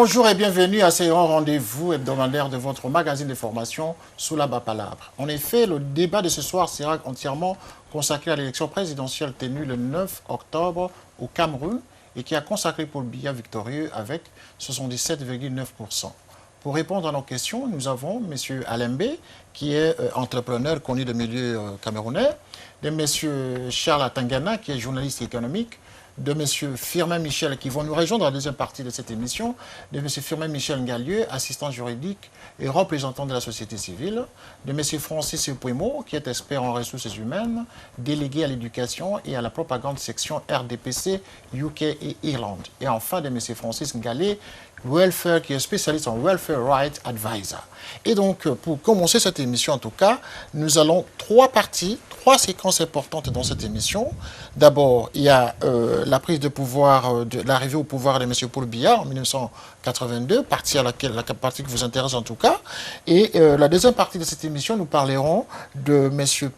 Bonjour et bienvenue à ce grand rendez-vous hebdomadaire de votre magazine de formation sous la Bapalabre. En effet, le débat de ce soir sera entièrement consacré à l'élection présidentielle tenue le 9 octobre au Cameroun et qui a consacré Paul Biya victorieux avec 77,9%. Pour répondre à nos questions, nous avons M. Alembe, qui est entrepreneur connu de milieu camerounais, de M. Charles Atangana, qui est journaliste économique, de M. Firmin Michel, qui vont nous rejoindre dans la deuxième partie de cette émission, de M. Firmin Michel Ngalieu, assistant juridique et représentant de la société civile, de M. Francis Pouimo, qui est expert en ressources humaines, délégué à l'éducation et à la propagande section RDPC, UK et Irlande. Et enfin de M. Francis Ngalé, Welfare, qui est spécialiste en Welfare Rights Advisor. Et donc, pour commencer cette émission, en tout cas, nous allons trois séquences importantes dans cette émission. D'abord, il y a la prise de pouvoir, l'arrivée au pouvoir de M. Paul Biya en 1982, la partie qui vous intéresse en tout cas. Et la deuxième partie de cette émission, nous parlerons de M.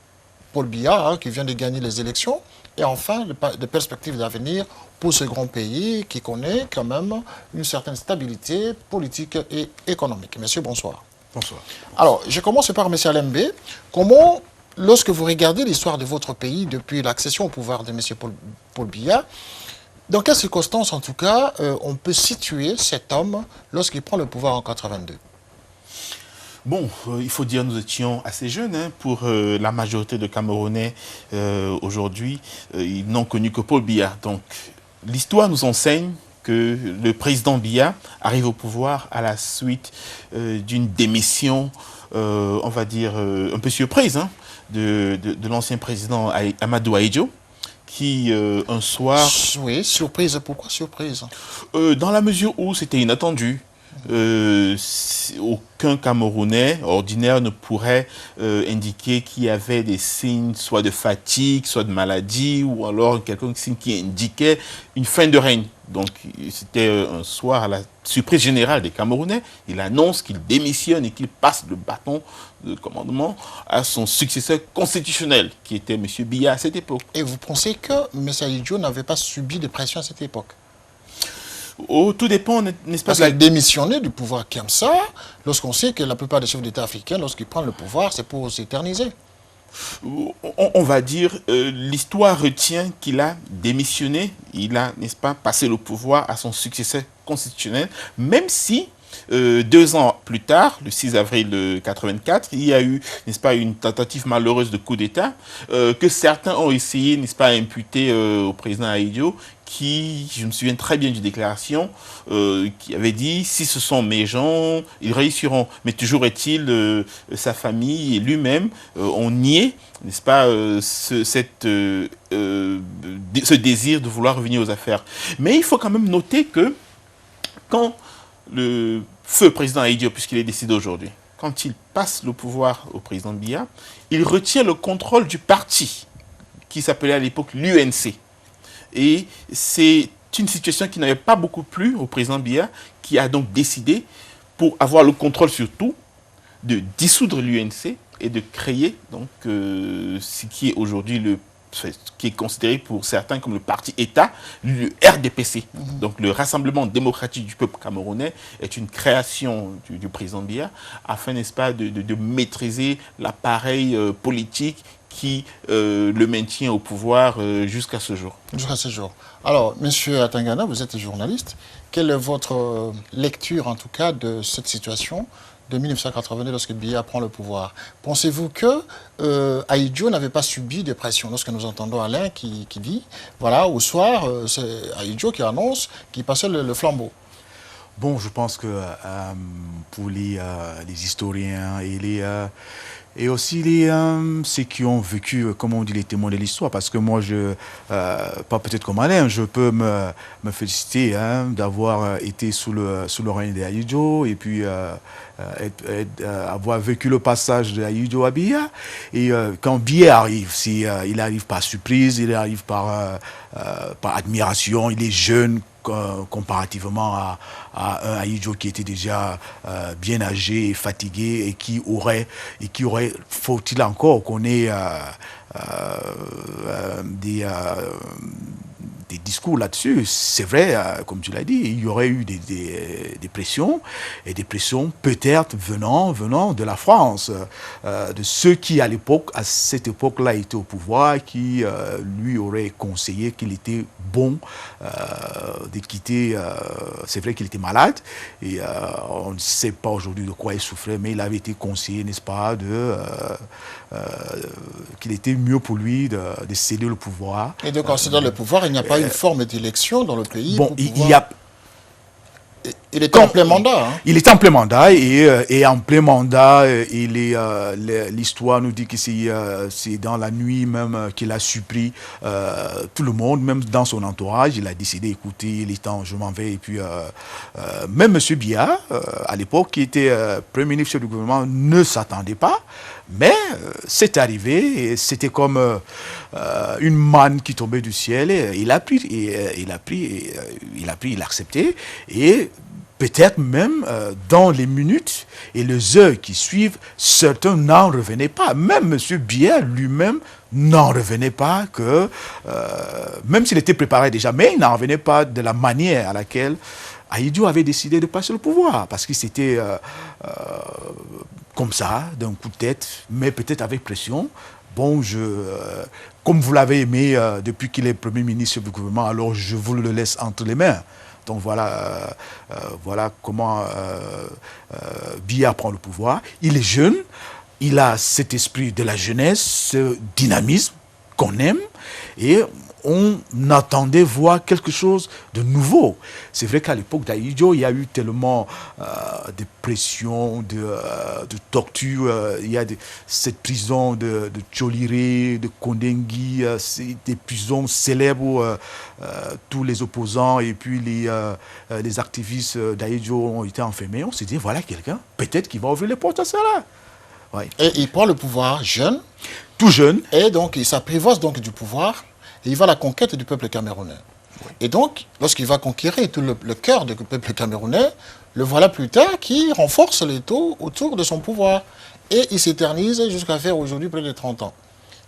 Paul Biya, qui vient de gagner les élections. Et enfin, de perspectives d'avenir pour ce grand pays qui connaît quand même une certaine stabilité politique et économique. Monsieur, bonsoir. Bonsoir. Alors, je commence par M. Alembe. Comment, lorsque vous regardez l'histoire de votre pays depuis l'accession au pouvoir de M. Paul Biya, dans quelles circonstances, en tout cas, on peut situer cet homme lorsqu'il prend le pouvoir en 82? Bon, il faut dire nous étions assez jeunes pour la majorité de Camerounais aujourd'hui. Ils n'ont connu que Paul Biya. Donc, l'histoire nous enseigne que le président Biya arrive au pouvoir à la suite d'une démission, on va dire, un peu surprise, de l'ancien président Amadou Ahidjo, qui, un soir... Oui, surprise. Pourquoi surprise? Dans la mesure où c'était inattendu. Aucun Camerounais ordinaire ne pourrait indiquer qu'il y avait des signes soit de fatigue, soit de maladie, ou alors quelconque signe qui indiquait une fin de règne. Donc c'était un soir à la surprise générale des Camerounais. Il annonce qu'il démissionne et qu'il passe le bâton de commandement à son successeur constitutionnel, qui était M. Biya à cette époque. Et vous pensez que M. Ahidjo n'avait pas subi de pression à cette époque? Oh, tout dépend, n'est-ce pas? Parce qu'il a démissionné du pouvoir comme ça, lorsqu'on sait que la plupart des chefs d'État africains, lorsqu'ils prennent le pouvoir, c'est pour s'éterniser. On va dire, l'histoire retient qu'il a démissionné, il a, n'est-ce pas, passé le pouvoir à son successeur constitutionnel, même si 2 ans plus tard, le 6 avril 1984, il y a eu, n'est-ce pas, une tentative malheureuse de coup d'État que certains ont essayé, n'est-ce pas, à imputer au président Ahidjo, qui, je me souviens très bien d'une déclaration, qui avait dit « si ce sont mes gens, ils réussiront ». Mais toujours est-il, sa famille et lui-même ont nié, n'est-ce pas, ce désir de vouloir revenir aux affaires. Mais il faut quand même noter que quand le feu président Ahidjo, puisqu'il est décédé aujourd'hui, quand il passe le pouvoir au président Biya, il retient le contrôle du parti qui s'appelait à l'époque l'UNC. Et c'est une situation qui n'avait pas beaucoup plu au président Biya, qui a donc décidé, pour avoir le contrôle sur tout, de dissoudre l'UNC et de créer donc, ce qui est aujourd'hui qui est considéré pour certains comme le parti État, le RDPC. Donc le Rassemblement démocratique du peuple camerounais est une création du président Biya afin, n'est-ce pas, de maîtriser l'appareil politique qui le maintient au pouvoir jusqu'à ce jour. Jusqu'à ce jour. Alors, Monsieur Atangana, vous êtes journaliste. Quelle est votre lecture, en tout cas, de cette situation de 1982 lorsque Biya prend le pouvoir? Pensez-vous que Ahidjo n'avait pas subi de pression? Lorsque nous entendons Alain qui dit, voilà, au soir, c'est Ahidjo qui annonce qu'il passait le flambeau. Bon, je pense que pour les historiens et aussi ceux qui ont vécu, comme on dit, les témoins de l'histoire, parce que moi, pas peut-être comme Alain, je peux me féliciter d'avoir été sous le règne d'Ahidjo et puis avoir vécu le passage d'Ahidjo à Biya. Et quand Biya arrive, il arrive par surprise, il arrive par admiration, il est jeune, comparativement à un Ahidjo qui était déjà bien âgé et fatigué et qui aurait, faut-il encore qu'on ait des discours là-dessus. C'est vrai, comme tu l'as dit, il y aurait eu des pressions, et des pressions peut-être venant de la France, de ceux qui à cette époque-là étaient au pouvoir, qui lui auraient conseillé qu'il était bon de quitter. C'est vrai qu'il était malade, et on ne sait pas aujourd'hui de quoi il souffrait, mais il avait été conseillé, n'est-ce pas, qu'il était mieux pour lui de céder le pouvoir. Et de considérer le pouvoir, il n'y a pas une forme d'élection dans le pays. Bon, pour il pouvoir... y a... Il était en plein mandat. Hein. Il était en plein mandat, et en plein mandat, l'histoire nous dit que c'est dans la nuit même qu'il a surpris tout le monde, même dans son entourage. Il a décidé, écoutez, il est temps, je m'en vais. Et puis, même M. Biya, à l'époque, qui était Premier ministre du gouvernement, ne s'attendait pas. Mais c'est arrivé, et c'était comme une manne qui tombait du ciel. Et il a pris, il a accepté. Et peut-être même dans les minutes et les heures qui suivent, certains n'en revenaient pas. Même M. Biya lui-même n'en revenait pas, que même s'il était préparé déjà, mais il n'en revenait pas de la manière à laquelle Ahidjo avait décidé de passer le pouvoir, parce que c'était comme ça, d'un coup de tête, mais peut-être avec pression. Bon, comme vous l'avez aimé depuis qu'il est Premier ministre du gouvernement, alors je vous le laisse entre les mains. Donc voilà, voilà comment Biya prend le pouvoir. Il est jeune, il a cet esprit de la jeunesse, ce dynamisme qu'on aime, et on attendait voir quelque chose de nouveau. C'est vrai qu'à l'époque d'Ahidjo, il y a eu tellement de pression, de torture. Il y a cette prison de Tcholiré, de Kondengui, des prisons célèbres où tous les opposants et puis les activistes d'Ahidjo ont été enfermés. On s'est dit, voilà quelqu'un, peut-être qu'il va ouvrir les portes à cela. Ouais. Et il prend le pouvoir jeune. Tout jeune. Et donc, il s'apprivoise donc du pouvoir. Et il va à la conquête du peuple camerounais. Et donc, lorsqu'il va conquérir tout le cœur du peuple camerounais, le voilà plus tard qui renforce les taux autour de son pouvoir. Et il s'éternise jusqu'à faire aujourd'hui près de 30 ans.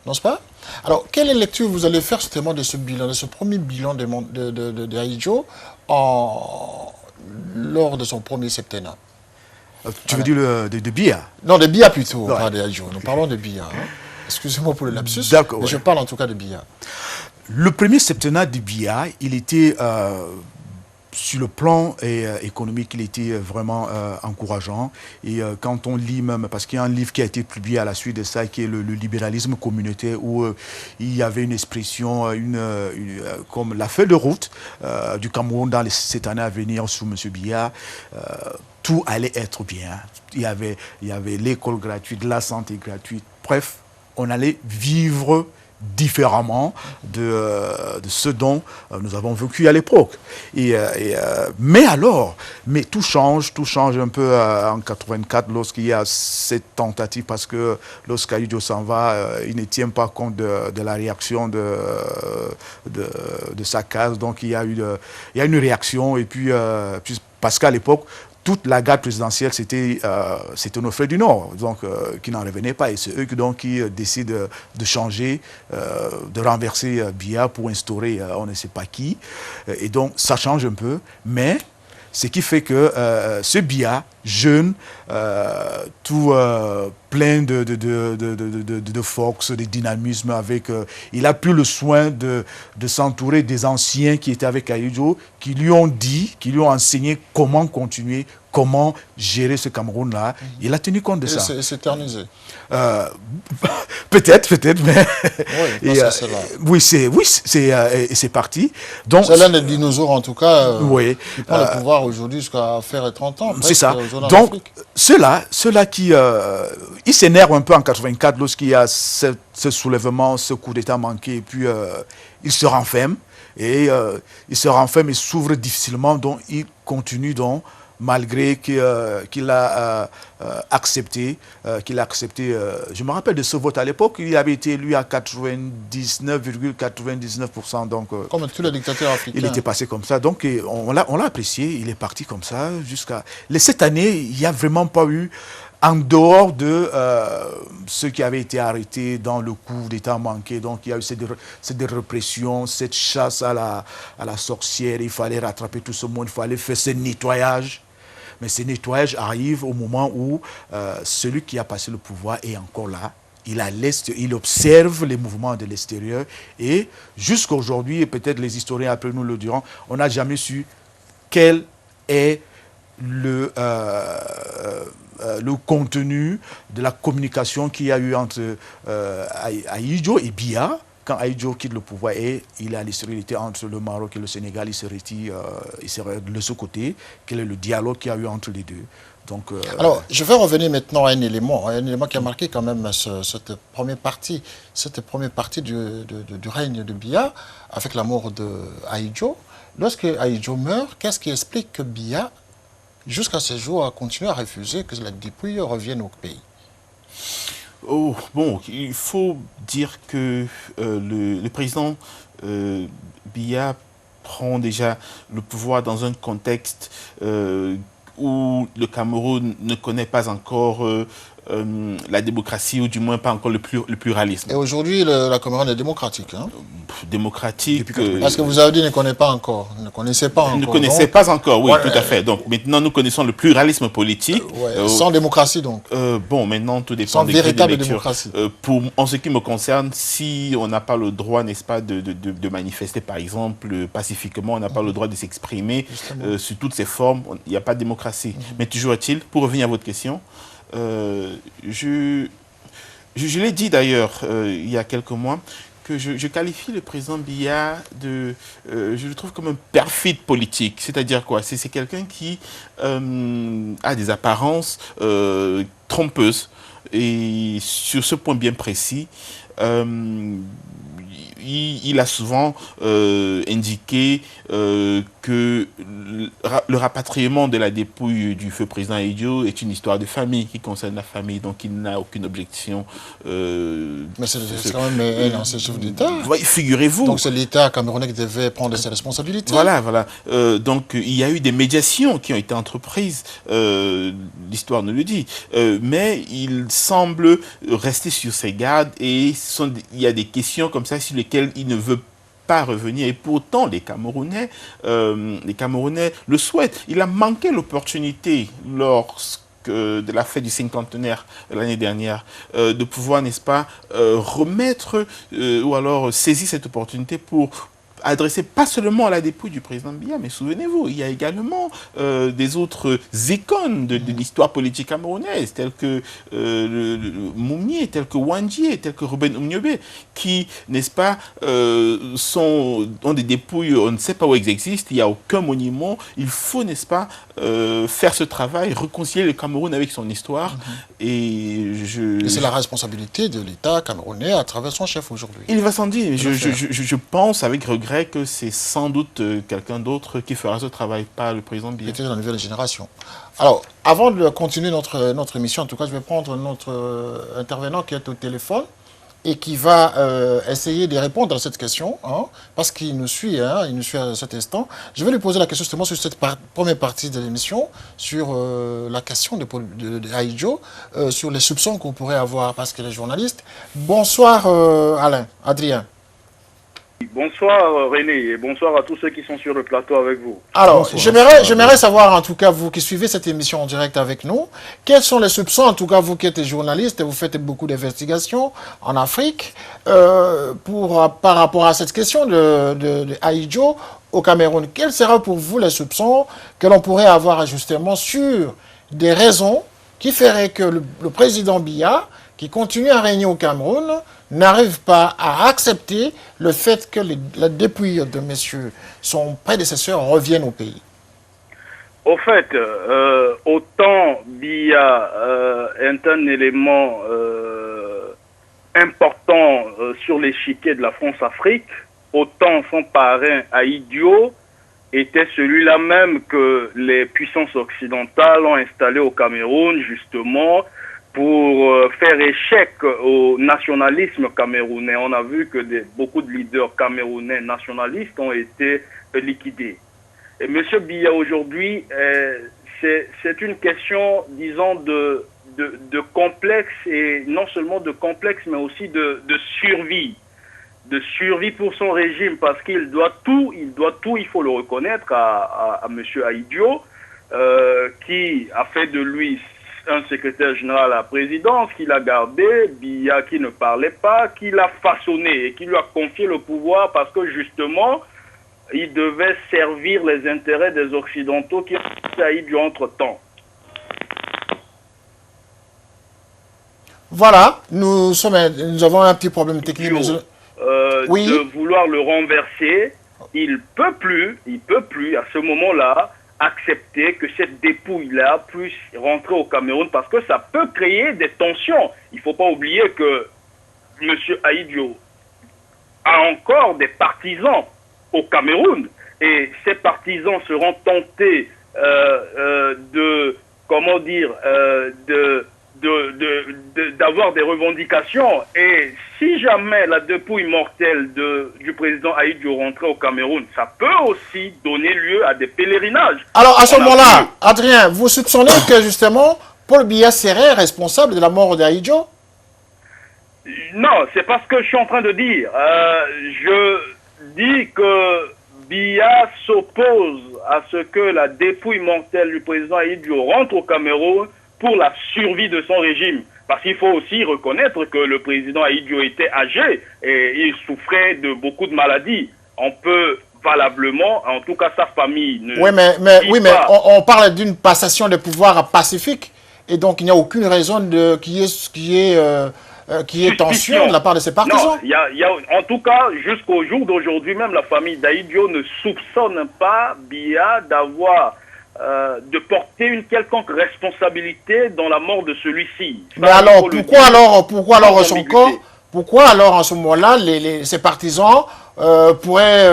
N'est-ce pas? Alors, quelle lecture vous allez faire justement de ce bilan, de ce premier bilan de Ahidjo lors de son premier septennat? Tu veux dire de Biya? Non, de Biya plutôt, ouais. Pas d'Ahidjo. Nous parlons de Biya. Hein. Excusez-moi pour le lapsus, d'accord, mais je parle en tout cas de Biya. Le premier septennat de Biya, il était, sur le plan économique, il était vraiment encourageant. Et quand on lit même, parce qu'il y a un livre qui a été publié à la suite de ça, qui est le libéralisme communautaire, où il y avait une expression, comme la feuille de route du Cameroun dans cette année à venir sous M. Biya, tout allait être bien. Il y avait l'école gratuite, la santé gratuite, bref, on allait vivre différemment de ce dont nous avons vécu à l'époque. Mais tout change un peu en 84 lorsqu'il y a cette tentative, parce que lorsqu'Ahidjo s'en va, il ne tient pas compte de la réaction de sa case. Donc il y a une réaction, et puis parce qu'à l'époque, toute la garde présidentielle, c'était nos frères du Nord, donc qui n'en revenaient pas. Et c'est eux qui décident de changer, de renverser Biya pour instaurer on ne sait pas qui. Et donc, ça change un peu. Mais ce qui fait que ce Biya, jeune, tout plein de force, de dynamisme, il a pris le soin de s'entourer des anciens qui étaient avec Ahidjo, qui lui ont enseigné comment continuer, comment gérer ce Cameroun-là. Il a tenu compte de ça. Et s'éterniser. Peut-être, mais... Oui, c'est parti. Donc, c'est l'un des dinosaures, en tout cas, qui prend le pouvoir aujourd'hui jusqu'à faire 30 ans. C'est ça. Donc, ceux-là qui... ils s'énervent un peu en 84 lorsqu'il y a ce soulèvement, ce coup d'État manqué, et puis ils se renferment. Et il se renferme et s'ouvre difficilement, donc il continue donc, malgré qu'il a accepté, je me rappelle de ce vote à l'époque, il avait été élu à 99,99%, donc comme tous les dictateurs africains. Il était passé comme ça, donc on l'a apprécié, il est parti comme ça jusqu'à... Cette année, il n'y a vraiment pas eu en dehors de ceux qui avaient été arrêtés dans le coup d'État manqué. Donc il y a eu cette répression, cette chasse à la sorcière. Il fallait rattraper tout ce monde, il fallait faire ce nettoyage. Mais ce nettoyage arrive au moment où celui qui a passé le pouvoir est encore là. Il observe les mouvements de l'extérieur. Et jusqu'à aujourd'hui, et peut-être les historiens après nous le diront, on n'a jamais su quel est le contenu de la communication qu'il y a eu entre Ahidjo et Biya. Quand Ahidjo quitte le pouvoir et il a l'historialité entre le Maroc et le Sénégal, il se retire de ce côté. Quel est le dialogue qu'il y a eu entre les deux? Donc, alors, je vais revenir maintenant à un élément qui a marqué quand même cette première partie du règne de Biya, avec la mort de Ahidjo. Lorsque Ahidjo meurt, qu'est-ce qui explique que Biya, jusqu'à ce jour, a continué à refuser que la dépouille revienne au pays? Oh, bon, il faut dire que le président Biya prend déjà le pouvoir dans un contexte où le Cameroun ne connaît pas encore la démocratie, ou du moins pas encore le pluralisme. Et aujourd'hui, la Cameroun est démocratique. Hein? Démocratique. Parce que vous avez dit ne connaît pas encore, ne connaissait pas encore. Ne connaissait pas encore, oui, tout à fait. Donc maintenant, nous connaissons le pluralisme politique. Sans démocratie, donc. Bon, maintenant, tout dépend sans des véritable démocratie. En ce qui me concerne, si on n'a pas le droit, n'est-ce pas, de manifester, par exemple, pacifiquement, on n'a pas le droit de s'exprimer sous toutes ces formes, il n'y a pas de démocratie. Mais toujours est-il, pour revenir à votre question, je l'ai dit d'ailleurs il y a quelques mois, que je qualifie le président Biya je le trouve comme un perfide politique. C'est-à-dire quoi? C'est quelqu'un qui a des apparences trompeuses. Et sur ce point bien précis, il a souvent indiqué que le rapatriement de la dépouille du feu président Ahidjo est une histoire de famille, qui concerne la famille, donc il n'a aucune objection. Mais c'est quand même un ancien chef d'État. Figurez-vous. Donc c'est l'État camerounais qui devait prendre ses responsabilités. Voilà. Donc il y a eu des médiations qui ont été entreprises, l'histoire nous le dit, mais il semble rester sur ses gardes et il y a des questions comme ça sur lesquelles il ne veut pas revenir. Et pourtant, les Camerounais le souhaitent. Il a manqué l'opportunité de la fête du cinquantenaire l'année dernière, de pouvoir, n'est-ce pas, remettre ou alors saisir cette opportunité pour adressé pas seulement à la dépouille du président Biya, mais souvenez-vous, il y a également des autres icônes de l'histoire politique camerounaise, tels que Mounier, tels que Wandjié, tels que Ruben Oumniobé, qui, n'est-ce pas, ont des dépouilles, on ne sait pas où elles existent, il n'y a aucun monument. Il faut, n'est-ce pas, faire ce travail, réconcilier le Cameroun avec son histoire. Et c'est la responsabilité de l'État camerounais à travers son chef aujourd'hui. Il va sans dire. Je pense avec regret que c'est sans doute quelqu'un d'autre qui fera ce travail, pas le président Biya. Peut-être la nouvelle génération. Alors, avant de continuer notre émission, en tout cas, je vais prendre notre intervenant qui est au téléphone et qui va essayer de répondre à cette question, hein, parce qu'il nous suit, il nous suit à cet instant. Je vais lui poser la question justement sur cette première partie de l'émission, sur la question de Ahidjo, sur les soupçons qu'on pourrait avoir parce qu'il est journaliste. Bonsoir Adrien. Bonsoir René et bonsoir à tous ceux qui sont sur le plateau avec vous. Alors, j'aimerais savoir, en tout cas, vous qui suivez cette émission en direct avec nous, quels sont les soupçons, en tout cas vous qui êtes journaliste, vous faites beaucoup d'investigations en Afrique, par rapport à cette question de Ahidjo au Cameroun. Quels seraient pour vous les soupçons que l'on pourrait avoir justement sur des raisons qui feraient que le président Biya, qui continue à régner au Cameroun, n'arrive pas à accepter le fait que la dépouille de son prédécesseur revienne au pays? Au fait, autant Biya est un élément important sur l'échiquier de la France-Afrique, autant son parrain Ahidjo était celui-là même que les puissances occidentales ont installé au Cameroun, justement, pour faire échec au nationalisme camerounais. On a vu que beaucoup de leaders camerounais nationalistes ont été liquidés. Et M. Biya, aujourd'hui, c'est une question, disons, de complexe, et non seulement de complexe, mais aussi de survie. De survie pour son régime, parce qu'il doit tout, il faut le reconnaître, à M. Aïdio, qui a fait de lui un secrétaire général à la présidence, qu'il a gardé, Biya qui ne parlait pas, qui l'a façonné et qui lui a confié le pouvoir parce que justement, il devait servir les intérêts des Occidentaux qui ont Aïdio entre-temps. Voilà, nous avons un petit problème technique. Oui. De vouloir le renverser, il peut plus, à ce moment-là, accepter que cette dépouille-là puisse rentrer au Cameroun parce que ça peut créer des tensions. Il ne faut pas oublier que M. Aïdio a encore des partisans au Cameroun et ces partisans seront tentés d'avoir des revendications, et si jamais la dépouille mortelle du président Aïdio rentrait au Cameroun, ça peut aussi donner lieu à des pèlerinages. Alors à ce moment-là, Adrien, vous soupçonnez que justement Paul Biya serait responsable de la mort d'Aïdio? Non, c'est pas ce que je suis en train de dire. Je dis que Biya s'oppose à ce que la dépouille mortelle du président Aïdio rentre au Cameroun pour la survie de son régime. Parce qu'il faut aussi reconnaître que le président Aïdio était âgé et il souffrait de beaucoup de maladies. On peut valablement, en tout cas sa famille... Oui, mais on parle d'une passation de pouvoir pacifique, et donc il n'y a aucune raison qu'il y ait tension de la part de ses partisans. Non, en tout cas, jusqu'au jour d'aujourd'hui, même la famille d'Aïdio ne soupçonne pas Biya de porter une quelconque responsabilité dans la mort de celui-ci. Mais alors, pourquoi alors en ce moment-là, ces partisans pourraient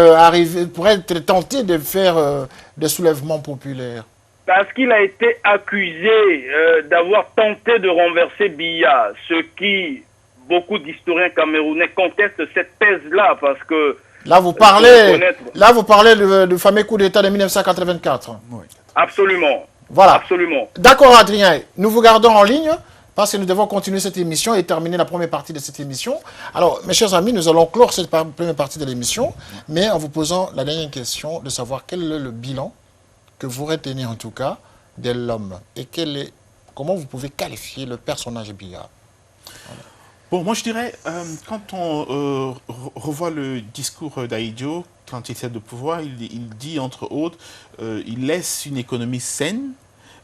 être tentés de faire des soulèvements populaires? Parce qu'il a été accusé d'avoir tenté de renverser Biya, ce qui, beaucoup d'historiens camerounais contestent cette thèse-là, parce que... Là, vous parlez du fameux coup d'État de 1984. Oui. Absolument. Voilà. Absolument. D'accord, Adrien. Nous vous gardons en ligne parce que nous devons continuer cette émission et terminer la première partie de cette émission. Alors, mes chers amis, nous allons clore cette première partie de l'émission, mais en vous posant la dernière question de savoir quel est le bilan que vous retenez en tout cas de l'homme et comment vous pouvez qualifier le personnage Biya. Voilà. Bon, moi je dirais, quand on revoit le discours d'Aïdio, quand il cède le pouvoir, il dit entre autres, il laisse une économie saine,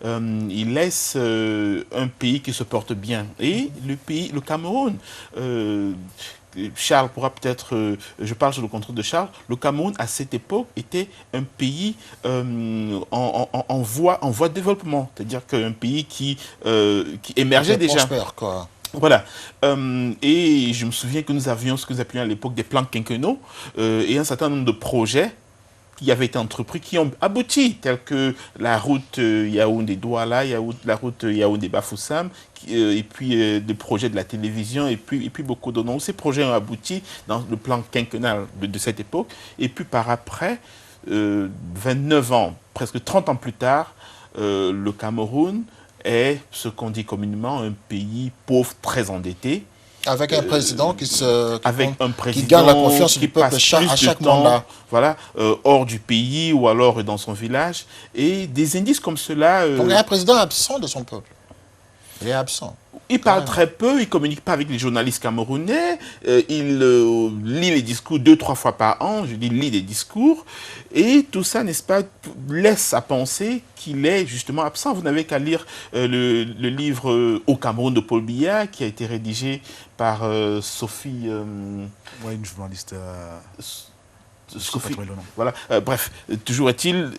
il laisse un pays qui se porte bien. Et le Cameroun, Charles pourra peut-être, je parle sur le contrôle de Charles, le Cameroun à cette époque était un pays en voie de développement, c'est-à-dire qu'un pays qui émergeait déjà. Prospère, quoi. Voilà. Et je me souviens que nous avions ce que nous appelions à l'époque des plans quinquennaux et un certain nombre de projets qui avaient été entrepris, qui ont abouti, tels que la route Yaoundé-Douala, la route Yaoundé-Bafoussam, et puis des projets de la télévision, et puis beaucoup d'autres. Donc, ces projets ont abouti dans le plan quinquennal de cette époque. Et puis par après, 29 ans, presque 30 ans plus tard, le Cameroun est ce qu'on dit communément un pays pauvre, très endetté. Avec un président qui gagne la confiance du peuple à chaque mandat. Voilà, hors du pays ou alors dans son village. Et des indices comme cela... Donc il y a un président absent de son peuple. Il est absent. Il parle très peu, il ne communique pas avec les journalistes camerounais, il lit les discours 2-3 fois par an, je dis lit des discours, et tout ça, n'est-ce pas, laisse à penser qu'il est justement absent. Vous n'avez qu'à lire le livre Au Cameroun de Paul Biya, qui a été rédigé par Sophie... Oui, une journaliste... Sophie, voilà. Bref, toujours est-il,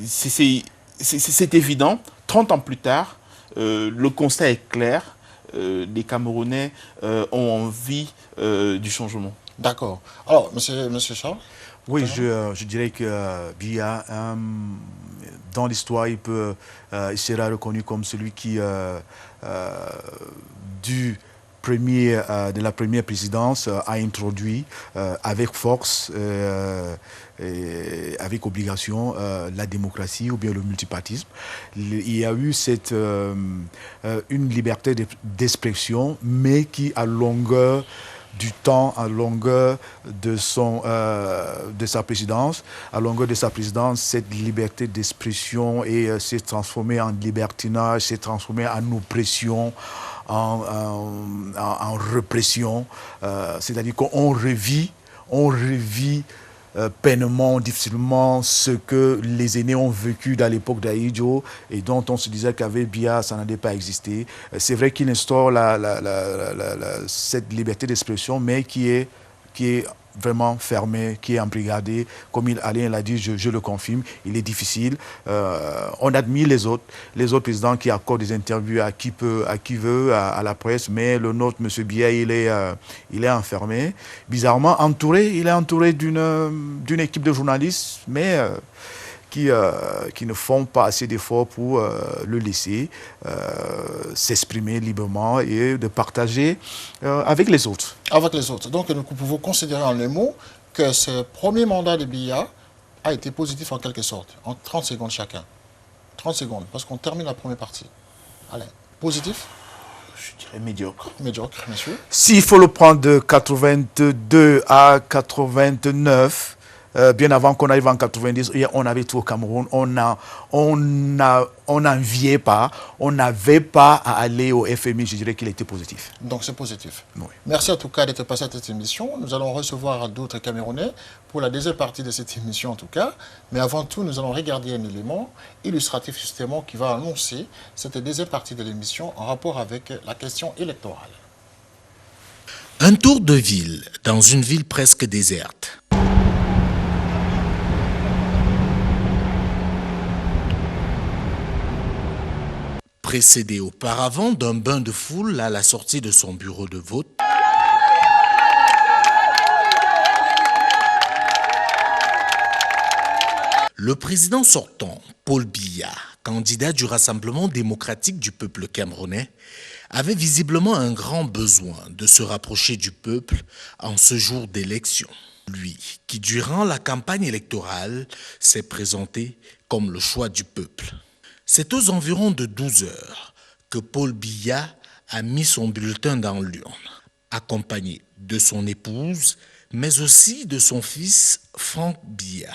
c'est évident, 30 ans plus tard, le constat est clair, les Camerounais ont envie du changement. D'accord. Alors, monsieur Charles? Oui, je dirais que Biya, dans l'histoire, il sera reconnu comme celui qui, du première présidence a introduit avec force et avec obligation la démocratie ou bien le multipartisme. Il y a eu une liberté d'expression, mais qui à longueur du temps, à longueur de sa présidence, cette liberté d'expression s'est transformée en libertinage, s'est transformée en oppression, en répression. C'est-à-dire qu'on revit peinement, difficilement ce que les aînés ont vécu dans l'époque d'Ahidjo et dont on se disait qu'avec Biya, ça n'allait pas exister. C'est vrai qu'il instaure cette liberté d'expression, mais qui est vraiment fermé, qui est embrigadé. Comme Alain l'a dit, je le confirme, il est difficile. On admire les autres présidents qui accordent des interviews à qui veut, à la presse, mais le nôtre, M. Biya, il est enfermé. Bizarrement, il est entouré d'une équipe de journalistes, mais qui ne font pas assez d'efforts pour le laisser s'exprimer librement et de partager avec les autres. Avec les autres. Donc nous pouvons considérer en les mots que ce premier mandat de Biya a été positif en quelque sorte, en 30 secondes chacun. 30 secondes, parce qu'on termine la première partie. Allez, positif? Je dirais médiocre. Médiocre, monsieur. S'il faut le prendre de 82 à 89, bien avant qu'on arrive en 90, on avait tout au Cameroun, on n'enviait pas, on n'avait pas à aller au FMI, je dirais qu'il était positif. Donc c'est positif. Oui. Merci en tout cas d'être passé à cette émission. Nous allons recevoir d'autres Camerounais pour la deuxième partie de cette émission en tout cas. Mais avant tout, nous allons regarder un élément illustratif justement qui va annoncer cette deuxième partie de l'émission en rapport avec la question électorale. Un tour de ville dans une ville presque déserte. Précédé auparavant d'un bain de foule à la sortie de son bureau de vote, le président sortant, Paul Biya, candidat du Rassemblement démocratique du peuple camerounais, avait visiblement un grand besoin de se rapprocher du peuple en ce jour d'élection. Lui, qui durant la campagne électorale s'est présenté comme le choix du peuple. C'est aux environs de 12 heures que Paul Biya a mis son bulletin dans l'urne, accompagné de son épouse, mais aussi de son fils Franck Biya.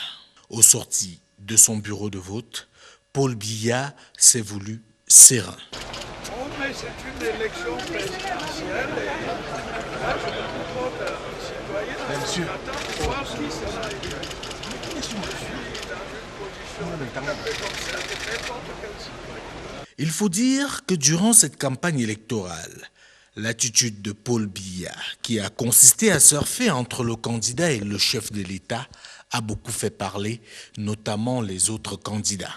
Au sorti de son bureau de vote, Paul Biya s'est voulu serein. Oh, mais c'est une élection présidentielle et là, je me comporte un citoyen. Monsieur. J'attends de voir qui sera élu. Je suis dans une position de présenter n'importe quel citoyen. Il faut dire que durant cette campagne électorale, l'attitude de Paul Biya, qui a consisté à surfer entre le candidat et le chef de l'État, a beaucoup fait parler, notamment les autres candidats.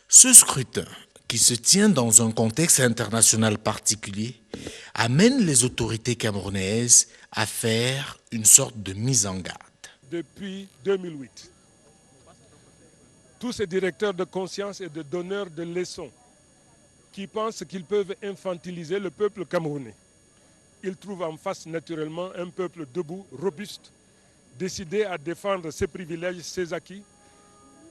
Ce scrutin, qui se tient dans un contexte international particulier, amène les autorités camerounaises à faire une sorte de mise en garde. Depuis 2008, tous ces directeurs de conscience et de donneurs de leçons qui pensent qu'ils peuvent infantiliser le peuple camerounais, ils trouvent en face naturellement un peuple debout, robuste, décidé à défendre ses privilèges, ses acquis,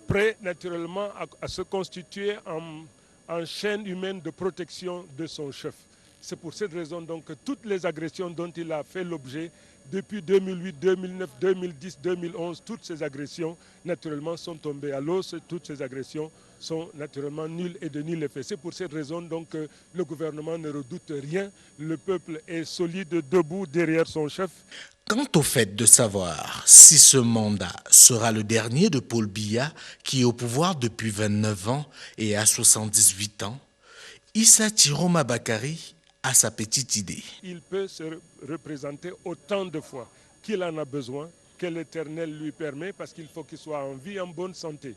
prêt naturellement à se constituer en chaîne humaine de protection de son chef. C'est pour cette raison donc que toutes les agressions dont il a fait l'objet depuis 2008, 2009, 2010, 2011, toutes ces agressions naturellement sont tombées à l'eau. Toutes ces agressions sont naturellement nulles et de nul effet. C'est pour cette raison donc que le gouvernement ne redoute rien. Le peuple est solide, debout derrière son chef. Quant au fait de savoir si ce mandat sera le dernier de Paul Biya, qui est au pouvoir depuis 29 ans et a 78 ans, Issa Tiroma Bakari a sa petite idée. Il peut se représenter autant de fois qu'il en a besoin, que l'Éternel lui permet, parce qu'il faut qu'il soit en vie, en bonne santé.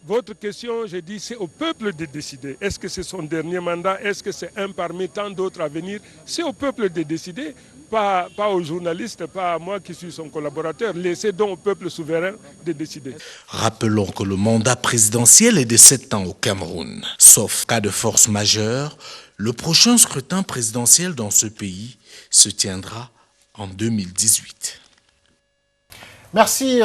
Votre question, j'ai dit, c'est au peuple de décider. Est-ce que c'est son dernier mandat? Est-ce que c'est un parmi tant d'autres à venir? C'est au peuple de décider, pas aux journalistes, pas à moi qui suis son collaborateur. Laissez donc au peuple souverain de décider. Rappelons que le mandat présidentiel est de 7 ans au Cameroun. Sauf cas de force majeure, Le prochain scrutin présidentiel dans ce pays se tiendra en 2018. Merci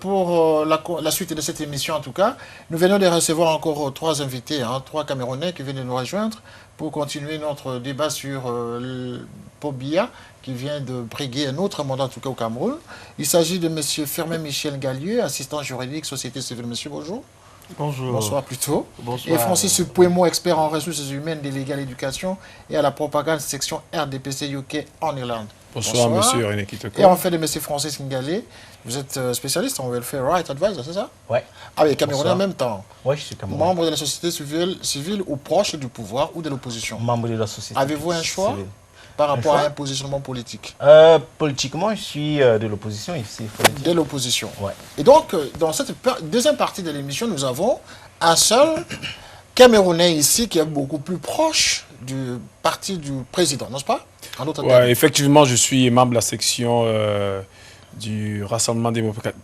pour la suite de cette émission en tout cas. Nous venons de recevoir encore 3 invités, 3 Camerounais qui viennent de nous rejoindre pour continuer notre débat sur Paul Biya qui vient de briguer un autre mandat en tout cas au Cameroun. Il s'agit de M. Firmin Michel Gallieu, assistant juridique, société civile. Monsieur, bonjour. Bonjour. Bonsoir plutôt. Bonsoir. Et Francis Pouémo, expert en ressources humaines délégué à l'éducation et à la propagande section RDPC UK en Irlande. Bonsoir, monsieur René Kitoko. Et en fait de M. Francis Ngalé, vous êtes spécialiste en welfare right advisor, c'est ça? Oui. Ah oui, Camerounais en même temps. Oui, je suis Camerounais. Membre de la société civile ou proche du pouvoir ou de l'opposition. Membre de la société. Avez-vous un choix civile. par rapport à un positionnement politique? Politiquement, je suis de l'opposition ici. De l'opposition. Ouais. Et donc, dans cette deuxième partie de l'émission, nous avons un seul Camerounais ici qui est beaucoup plus proche du parti du président, n'est-ce pas? Ouais, effectivement, je suis membre de la section du Rassemblement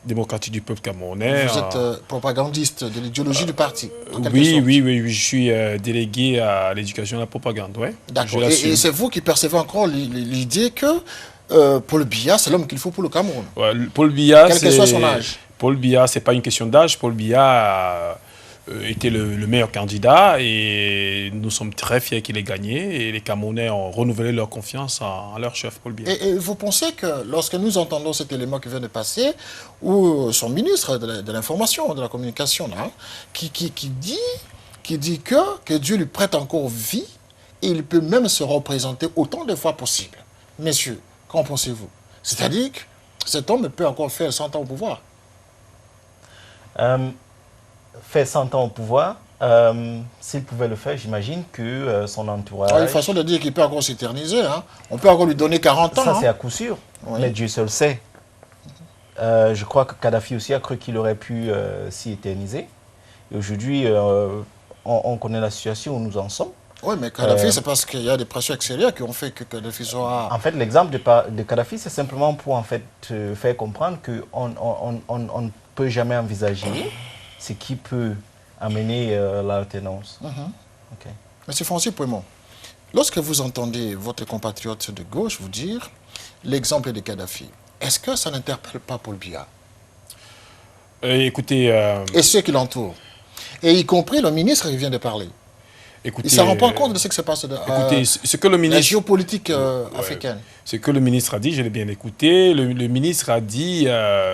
démocratique du peuple camerounais. Vous êtes propagandiste de l'idéologie du parti. Oui, je suis délégué à l'éducation et à la propagande. Ouais, d'accord. Et c'est vous qui percevez encore l'idée que Paul Biya, c'est l'homme qu'il faut pour le Cameroun. Ouais, Paul Biya, quel que soit son âge. Paul Biya, c'est pas une question d'âge. Paul Biya était le meilleur candidat et nous sommes très fiers qu'il ait gagné et les Camerounais ont renouvelé leur confiance en leur chef Paul Biya. Et vous pensez que lorsque nous entendons cet élément qui vient de passer, où son ministre de l'information, de la communication, là, qui dit que Dieu lui prête encore vie et il peut même se représenter autant de fois possible. Messieurs, qu'en pensez-vous? C'est-à-dire que cet homme peut encore faire 100 ans au pouvoir. Fait 100 ans au pouvoir, s'il pouvait le faire, j'imagine que son entourage... Il y a une façon de dire qu'il peut encore s'éterniser. On peut encore lui donner 40 ans. Ça, c'est à coup sûr. Oui. Mais Dieu seul sait. Je crois que Kadhafi aussi a cru qu'il aurait pu s'y éterniser. Et aujourd'hui, on connaît la situation où nous en sommes. Oui, mais Kadhafi, c'est parce qu'il y a des pressions extérieures qui ont fait que Kadhafi soit... En fait, l'exemple de Kadhafi, c'est simplement pour en fait, faire comprendre qu'on ne peut jamais envisager ce qui peut amener l'alternance. Okay. Monsieur Francis Pouémo, lorsque vous entendez votre compatriote de gauche vous dire l'exemple de Kadhafi, est-ce que ça n'interpelle pas Paul Biya? Écoutez... Et ceux qui l'entourent, et y compris le ministre qui vient de parler. Écoutez, il ne se rend pas compte de ce qui se passe écoutez, ce que le ministre, la géopolitique africaine. Ce que le ministre a dit, je l'ai bien écouté, le ministre a dit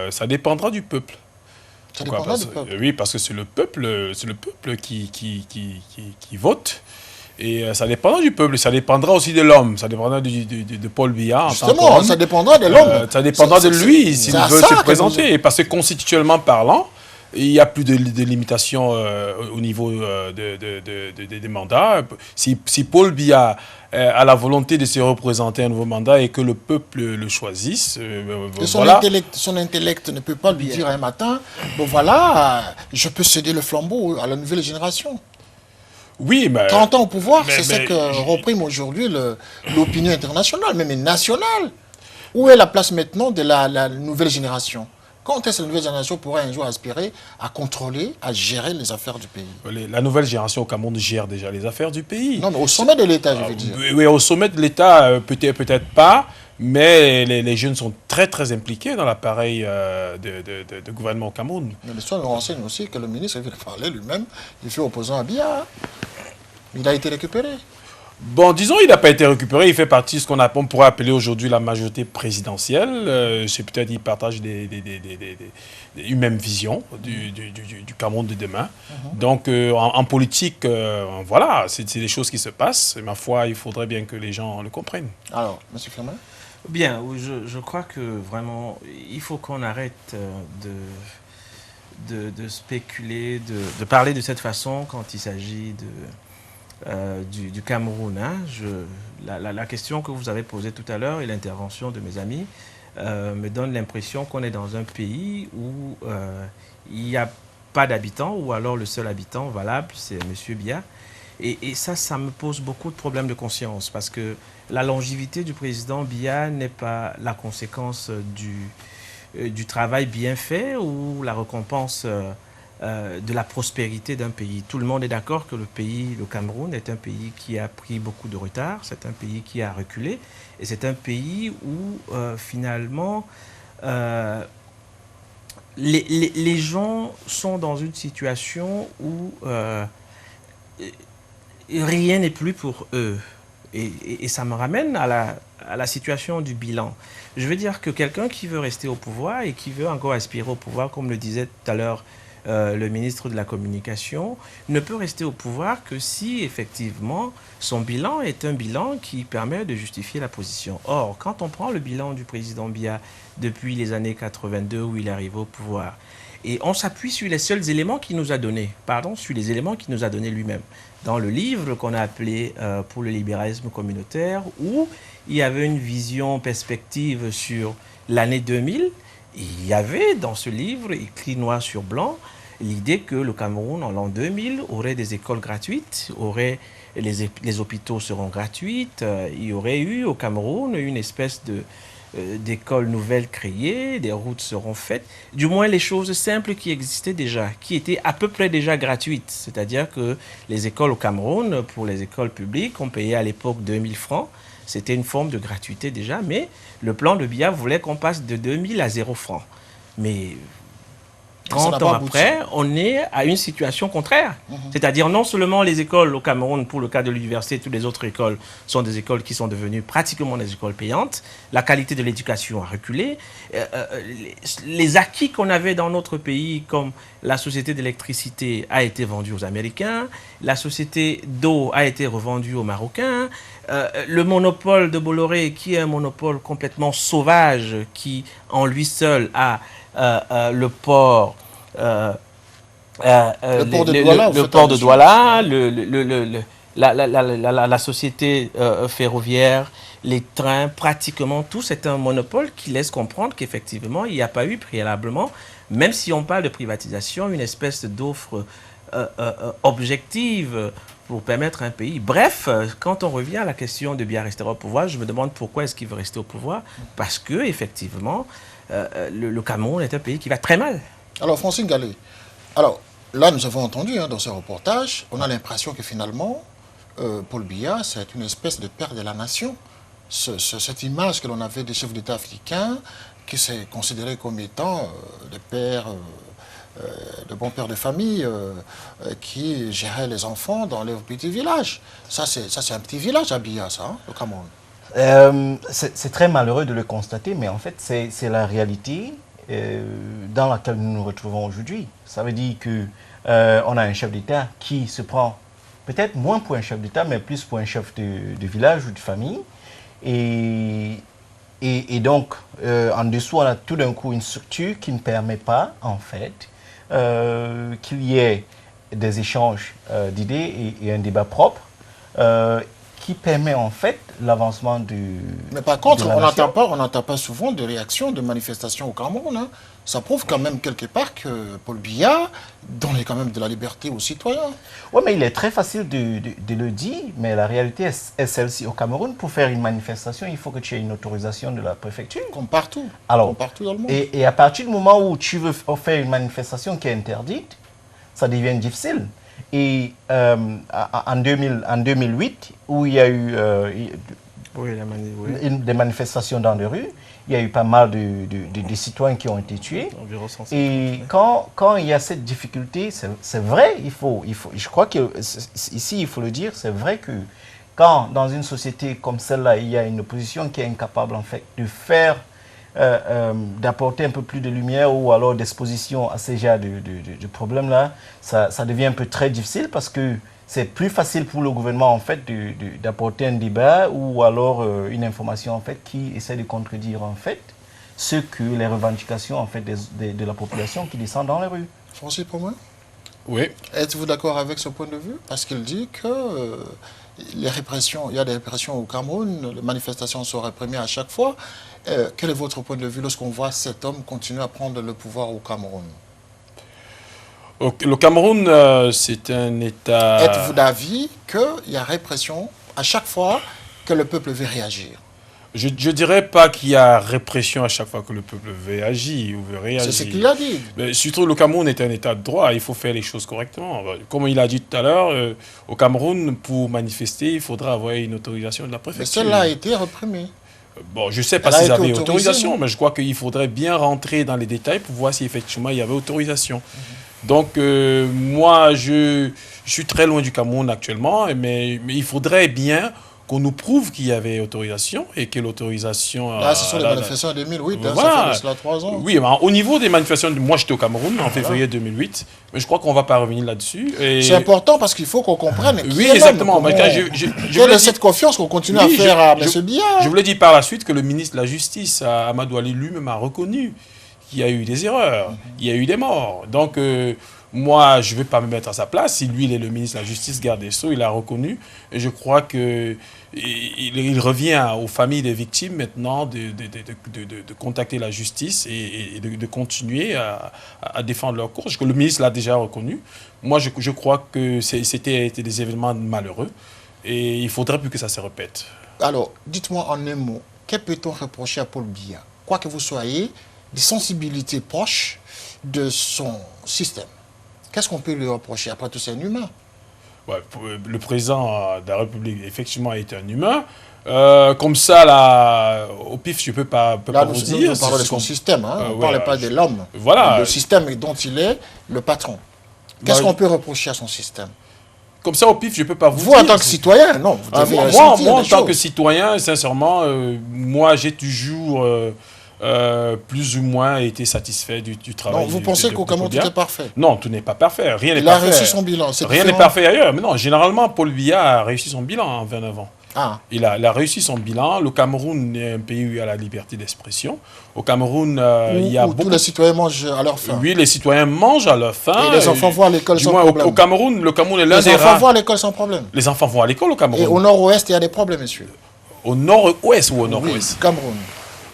ça dépendra du peuple. Ça dépendra du peuple. Oui, parce que c'est le peuple qui vote. Et ça dépendra du peuple, ça dépendra aussi de l'homme, ça dépendra de Paul Biya. Justement, ça dépendra de l'homme. Ça dépendra de lui s'il veut se présenter. Et parce que constitutionnellement parlant, il n'y a plus de limitation au niveau des mandats. Si Paul Biya a la volonté de se représenter un nouveau mandat et que le peuple le choisisse, son intellect ne peut pas lui dire un matin, bon voilà, je peux céder le flambeau à la nouvelle génération. Oui, mais... 30 ans au pouvoir, c'est ce que reprime aujourd'hui l'opinion internationale, même nationale. Où est la place maintenant de la nouvelle génération? Quand est-ce que la nouvelle génération pourrait un jour aspirer à contrôler, à gérer les affaires du pays? La nouvelle génération au Cameroun gère déjà les affaires du pays. Non, mais au sommet de l'État, je veux dire. Oui, au sommet de l'État, peut-être pas, mais les jeunes sont très, très impliqués dans l'appareil de gouvernement au Cameroun. Mais l'histoire nous renseigne aussi que le ministre vient de parler lui-même, il fait opposant à Biya. Il a été récupéré. Bon, disons, il n'a pas été récupéré. Il fait partie de ce qu'on pourrait appeler aujourd'hui la majorité présidentielle. C'est peut-être qu'il partage une même vision du Cameroun de demain. Donc, en politique, voilà, c'est des choses qui se passent. Et ma foi, il faudrait bien que les gens le comprennent. Alors, M. Firmin? Bien, je crois que vraiment, il faut qu'on arrête de spéculer, de parler de cette façon quand il s'agit du Cameroun. La question que vous avez posée tout à l'heure et l'intervention de mes amis me donne l'impression qu'on est dans un pays où il n'y a pas d'habitants, ou alors le seul habitant valable, c'est M. Biya. Et ça me pose beaucoup de problèmes de conscience, parce que la longévité du président Biya n'est pas la conséquence du travail bien fait ou la récompense de la prospérité d'un pays. Tout le monde est d'accord que le Cameroun, est un pays qui a pris beaucoup de retard, c'est un pays qui a reculé, et c'est un pays où finalement les gens sont dans une situation où rien n'est plus pour eux. Et ça me ramène à la situation du bilan. Je veux dire que quelqu'un qui veut rester au pouvoir et qui veut encore aspirer au pouvoir, comme le disait tout à l'heure le ministre de la Communication, ne peut rester au pouvoir que si effectivement son bilan est un bilan qui permet de justifier la position. Or, quand on prend le bilan du président Biya depuis les années 82 où il est arrivé au pouvoir, et on s'appuie sur les seuls éléments qu'il nous a donnés, sur les éléments qu'il nous a donnés lui-même. Dans le livre qu'on a appelé Pour le libéralisme communautaire, où il y avait une vision perspective sur l'année 2000, il y avait dans ce livre, écrit noir sur blanc, l'idée que le Cameroun, en l'an 2000, aurait des écoles gratuites, les hôpitaux seront gratuits, il y aurait eu au Cameroun une espèce d'écoles nouvelles créées, des routes seront faites, du moins les choses simples qui existaient déjà, qui étaient à peu près déjà gratuites. C'est-à-dire que les écoles au Cameroun, pour les écoles publiques, on payait à l'époque 2000 francs. C'était une forme de gratuité déjà, mais le plan de Biya voulait qu'on passe de 2000 à 0 francs. Mais 30 ans après, on est à une situation contraire. C'est-à-dire non seulement les écoles au Cameroun, pour le cas de l'université, toutes les autres écoles sont des écoles qui sont devenues pratiquement des écoles payantes. La qualité de l'éducation a reculé. Les acquis qu'on avait dans notre pays, comme la société d'électricité a été vendue aux Américains, la société d'eau a été revendue aux Marocains, le monopole de Bolloré, qui est un monopole complètement sauvage, qui en lui seul a le port de Douala, la société ferroviaire, les trains, pratiquement tout, c'est un monopole qui laisse comprendre qu'effectivement, il n'y a pas eu préalablement, même si on parle de privatisation, une espèce d'offre objective pour permettre un pays. Bref, quand on revient à la question de Biya rester au pouvoir, je me demande pourquoi est-ce qu'il veut rester au pouvoir. Parce que, effectivement, le Cameroun est un pays qui va très mal. Alors, Francine Gallet, alors là, nous avons entendu dans ce reportage, on a l'impression que finalement, Paul Biya, c'est une espèce de père de la nation. Cette image que l'on avait des chefs d'État africains, qui s'est considéré comme étant des pères, de bons pères de famille, qui géraient les enfants dans les petits villages. Ça, c'est un petit village à Biya, ça, le Cameroun. C'est très malheureux de le constater, mais en fait, c'est la réalité dans laquelle nous nous retrouvons aujourd'hui. Ça veut dire qu'on a un chef d'État qui se prend peut-être moins pour un chef d'État, mais plus pour un chef de village ou de famille. Et donc, en dessous, on a tout d'un coup une structure qui ne permet pas, en fait, qu'il y ait des échanges d'idées et un débat propre qui permet en fait l'avancement du... Mais par contre, on n'entend pas souvent de réactions, de manifestations au Cameroun. Hein. Ça prouve quand même quelque part que Paul Biya donne quand même de la liberté aux citoyens. Oui, mais il est très facile de le dire, mais la réalité est celle-ci. Au Cameroun, pour faire une manifestation, il faut que tu aies une autorisation de la préfecture. Comme partout. Alors, comme partout dans le monde. Et à partir du moment où tu veux faire une manifestation qui est interdite, ça devient difficile. Et en 2008, où il y a eu des manifestations dans les rues, il y a eu pas mal de citoyens qui ont été tués. Et quand il y a cette difficulté, c'est vrai, je crois qu'ici, il faut le dire, c'est vrai que quand dans une société comme celle-là, il y a une opposition qui est incapable en fait de faire d'apporter un peu plus de lumière ou alors d'exposition à ces genres de problèmes-là, ça devient un peu très difficile parce que c'est plus facile pour le gouvernement en fait d'apporter un débat ou alors une information en fait qui essaie de contredire en fait ce que les revendications en fait de la population qui descend dans les rues. Francis Pomer ? Oui. Êtes-vous d'accord avec ce point de vue? Parce qu'il dit que il y a des répressions au Cameroun, les manifestations sont réprimées à chaque fois. Quel est votre point de vue lorsqu'on voit cet homme continuer à prendre le pouvoir au Cameroun? Le Cameroun, c'est un État... Êtes-vous d'avis qu'il y a répression à chaque fois que le peuple veut réagir? Je ne dirais pas qu'il y a répression à chaque fois que le peuple veut agir ou veut réagir. C'est ce qu'il a dit. Mais surtout, le Cameroun est un état de droit, il faut faire les choses correctement. Comme il a dit tout à l'heure, au Cameroun, pour manifester, il faudra avoir une autorisation de la préfecture. Mais celle-là a été réprimée. Bon, je ne sais pas s'ils avaient autorisation, mais je crois qu'il faudrait bien rentrer dans les détails pour voir si effectivement il y avait autorisation. Donc, moi, je suis très loin du Cameroun actuellement, mais il faudrait bien qu'on nous prouve qu'il y avait autorisation et que l'autorisation... Là, ce sont les manifestations de 2008, voilà. Ça fait cela 3 ans. Oui, mais au niveau des manifestations, moi j'étais au Cameroun en février 2008, mais je crois qu'on ne va pas revenir là-dessus. C'est important parce qu'il faut qu'on comprenne. Oui, exactement. Quelle est cette confiance qu'on continue à faire à M. Biya? Je voulais dire par la suite que le ministre de la Justice, Amadou Ali, lui-même a reconnu qu'il y a eu des erreurs, il y a eu des morts. Donc, moi, je ne vais pas me mettre à sa place. Si lui, il est le ministre de la Justice, garde des Sceaux, il a reconnu. Et je crois qu'il revient aux familles des victimes maintenant de contacter la justice et de continuer à défendre leur cause. Le ministre l'a déjà reconnu. Moi, je crois que c'était des événements malheureux. Et il ne faudrait plus que ça se répète. Alors, dites-moi en un mot, que peut-on reprocher à Paul Biya, quoi que vous soyez, des sensibilités proches de son système? Qu'est-ce qu'on peut lui reprocher? Après tout, c'est un humain. Ouais, le président de la République, effectivement, est un humain. Comme ça, là, au pif, je ne peux pas vous dire. Nous parlons de son système, hein? On ne parle pas de l'homme. Voilà. Le système dont il est le patron. Qu'est-ce qu'on peut reprocher à son système? Comme ça, au pif, je ne peux pas vous dire. Vous, en tant que citoyen, non. Moi, en tant que citoyen, sincèrement, moi, j'ai toujours... plus ou moins été satisfait du travail. Non, vous pensez qu'au Cameroun tout est parfait? Non, tout n'est pas parfait. Rien n'est parfait. Il a réussi son bilan. Rien n'est parfait ailleurs. Mais non, généralement, Paul Biya a réussi son bilan en 29 ans. Ah. Il a réussi son bilan. Le Cameroun est un pays où il y a la liberté d'expression. Au Cameroun, il y a beaucoup... Tous les citoyens mangent à leur faim. Oui, les citoyens mangent à leur faim. Et les enfants vont à l'école sans problème. Au Cameroun, le Cameroun est l'un des rares... Les enfants vont à l'école sans problème. Les enfants vont à l'école au Cameroun. Et au nord-ouest, il y a des problèmes, monsieur. Au nord-ouest ou au nord-ouest? Oui, Cameroun.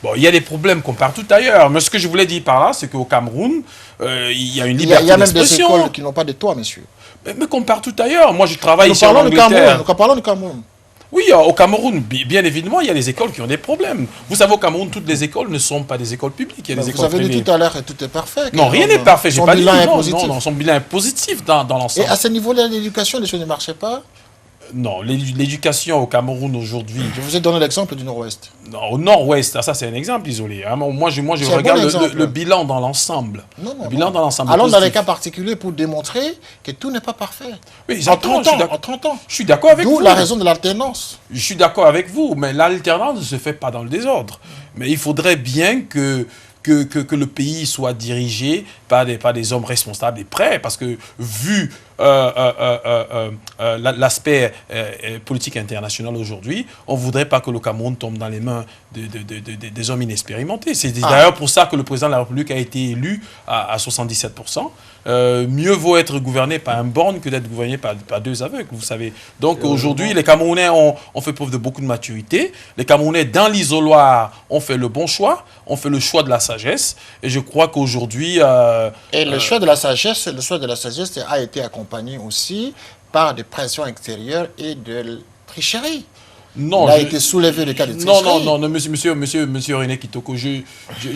Bon, il y a des problèmes comme partout ailleurs. Mais ce que je voulais dire par là, c'est qu'au Cameroun, il y a une liberté d'expression. Il y a même des écoles qui n'ont pas de toit, monsieur. Mais comme partout ailleurs. Moi, je travaille ici en Angleterre. Nous parlons du Cameroun. Oui, au Cameroun, bien évidemment, il y a des écoles qui ont des problèmes. Vous savez, au Cameroun, toutes les écoles ne sont pas des écoles publiques. Il y a des écoles vous avez dit tout à l'heure que tout est parfait. Non, rien n'est parfait. Son bilan est positif. Non, son bilan est positif dans l'ensemble. Et à ce niveau-là, l'éducation, les choses ne marchaient pas? Non, l'éducation au Cameroun aujourd'hui... Je vous ai donné l'exemple du Nord-Ouest. Non, au Nord-Ouest, ça c'est un exemple isolé. Moi, je regarde le bilan dans l'ensemble. Allons dans les cas particuliers pour démontrer que tout n'est pas parfait. Oui, en 30 ans. Je suis d'accord avec vous. D'où la raison de l'alternance. Je suis d'accord avec vous, mais l'alternance ne se fait pas dans le désordre. Mais il faudrait bien que le pays soit dirigé par des hommes responsables et prêts, parce que vu l'aspect politique international aujourd'hui, on ne voudrait pas que le Cameroun tombe dans les mains des hommes inexpérimentés. C'est d'ailleurs pour ça que le président de la République a été élu à 77%. Mieux vaut être gouverné par un borgne que d'être gouverné par deux aveugles, vous savez. Donc aujourd'hui, les Camerounais ont fait preuve de beaucoup de maturité. Les Camerounais, dans l'isoloir, ont fait le bon choix, ont fait le choix de la sagesse. Et je crois qu'aujourd'hui... Et le choix de la sagesse a été accompagné aussi par des pressions extérieures et de tricherie. Non, il a été soulevé le cas de tricherie. Non, monsieur René Kitoko, je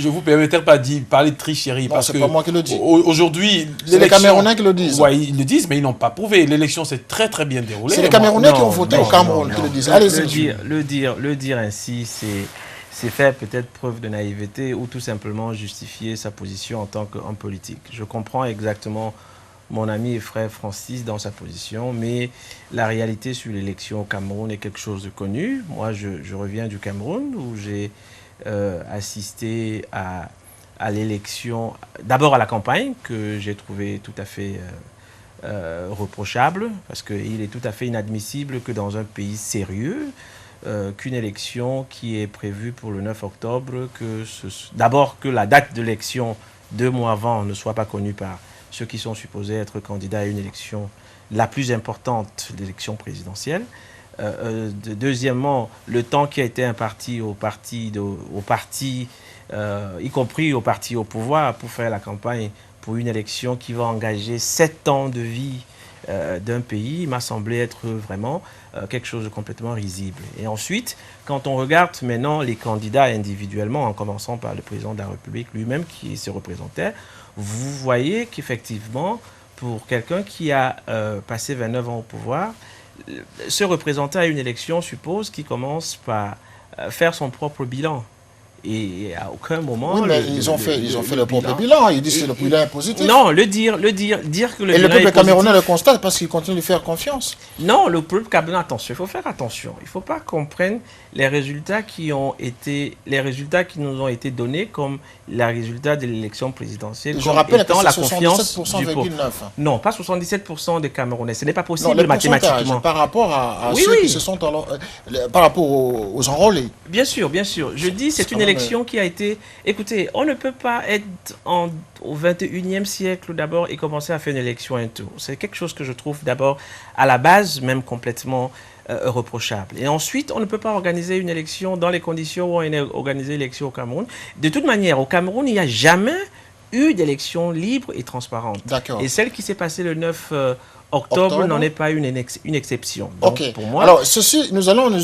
vous permettrai pas de parler de tricherie. Non, c'est pas moi qui le dis. Aujourd'hui, c'est les Camerounais qui le disent. Oui, ils le disent, mais ils n'ont pas prouvé. L'élection s'est très très bien déroulée. C'est les Camerounais qui ont voté au Cameroun qui le disent. Allez-y. Le dire ainsi, c'est faire peut-être preuve de naïveté ou tout simplement justifier sa position en tant qu'homme politique. Je comprends exactement mon ami et frère Francis dans sa position, mais la réalité sur l'élection au Cameroun est quelque chose de connu. Moi, je reviens du Cameroun où j'ai assisté à l'élection, d'abord à la campagne, que j'ai trouvé tout à fait reprochable, parce qu'il est tout à fait inadmissible que dans un pays sérieux, qu'une élection qui est prévue pour le 9 octobre, d'abord que la date de l'élection 2 mois avant ne soit pas connue par ceux qui sont supposés être candidats à une élection la plus importante, l'élection présidentielle. Deuxièmement, le temps qui a été imparti aux partis, y compris aux partis au pouvoir, pour faire la campagne pour une élection qui va engager 7 ans de vie d'un pays m'a semblé être vraiment quelque chose de complètement risible. Et ensuite, quand on regarde maintenant les candidats individuellement, en commençant par le président de la République lui-même qui se représentait, vous voyez qu'effectivement, pour quelqu'un qui a passé 29 ans au pouvoir, se représenter à une élection suppose qu'il commence par faire son propre bilan. Et à aucun moment... Oui, mais ils ont fait le propre bilan. Ils disent que le bilan est positif. Non, dire que le bilan est positif... Et le peuple camerounais le constate parce qu'il continue de faire confiance. Non, le peuple camerounais, attention, il faut faire attention. Il ne faut pas qu'on prenne les résultats qui nous ont été donnés comme les résultats de l'élection présidentielle. Je rappelle que la c'est confiance 77,9. Non, pas 77% des Camerounais. Ce n'est pas possible mathématiquement. Par rapport à ceux qui se sont... par rapport aux enrôlés. Bien sûr, bien sûr. Je dis c'est une élection qui a été... Écoutez, on ne peut pas être au 21e siècle d'abord et commencer à faire une élection un tour. C'est quelque chose que je trouve d'abord à la base même complètement reprochable. Et ensuite, on ne peut pas organiser une élection dans les conditions où on a organisé l'élection au Cameroun. De toute manière, au Cameroun, il n'y a jamais eu d'élection libre et transparente. D'accord. Et celle qui s'est passée le 9 octobre n'en est pas une exception. Donc, ok. Pour moi, alors, nous allons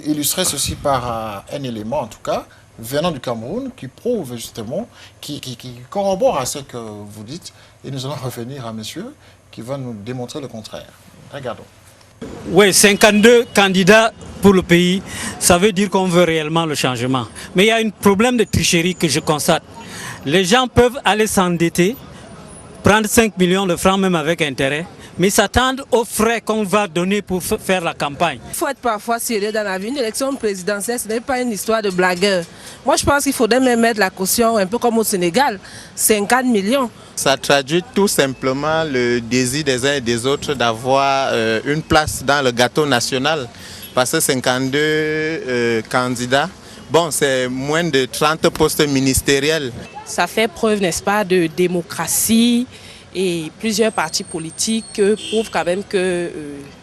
illustrer ceci par un élément, en tout cas, venant du Cameroun, qui prouve justement, qui corrobore à ce que vous dites. Et nous allons revenir à monsieur qui va nous démontrer le contraire. Regardons. Oui, 52 candidats pour le pays, ça veut dire qu'on veut réellement le changement. Mais il y a un problème de tricherie que je constate. Les gens peuvent aller s'endetter, prendre 5 millions de francs même avec intérêt, mais s'attendent aux frais qu'on va donner pour faire la campagne. Il faut être parfois sérieux dans la vie. Une élection présidentielle, ce n'est pas une histoire de blagueur. Moi, je pense qu'il faudrait même mettre la caution, un peu comme au Sénégal, 50 millions. Ça traduit tout simplement le désir des uns et des autres d'avoir une place dans le gâteau national. Parce que 52 candidats, bon, c'est moins de 30 postes ministériels. Ça fait preuve, n'est-ce pas, de démocratie. Et plusieurs partis politiques prouvent quand même que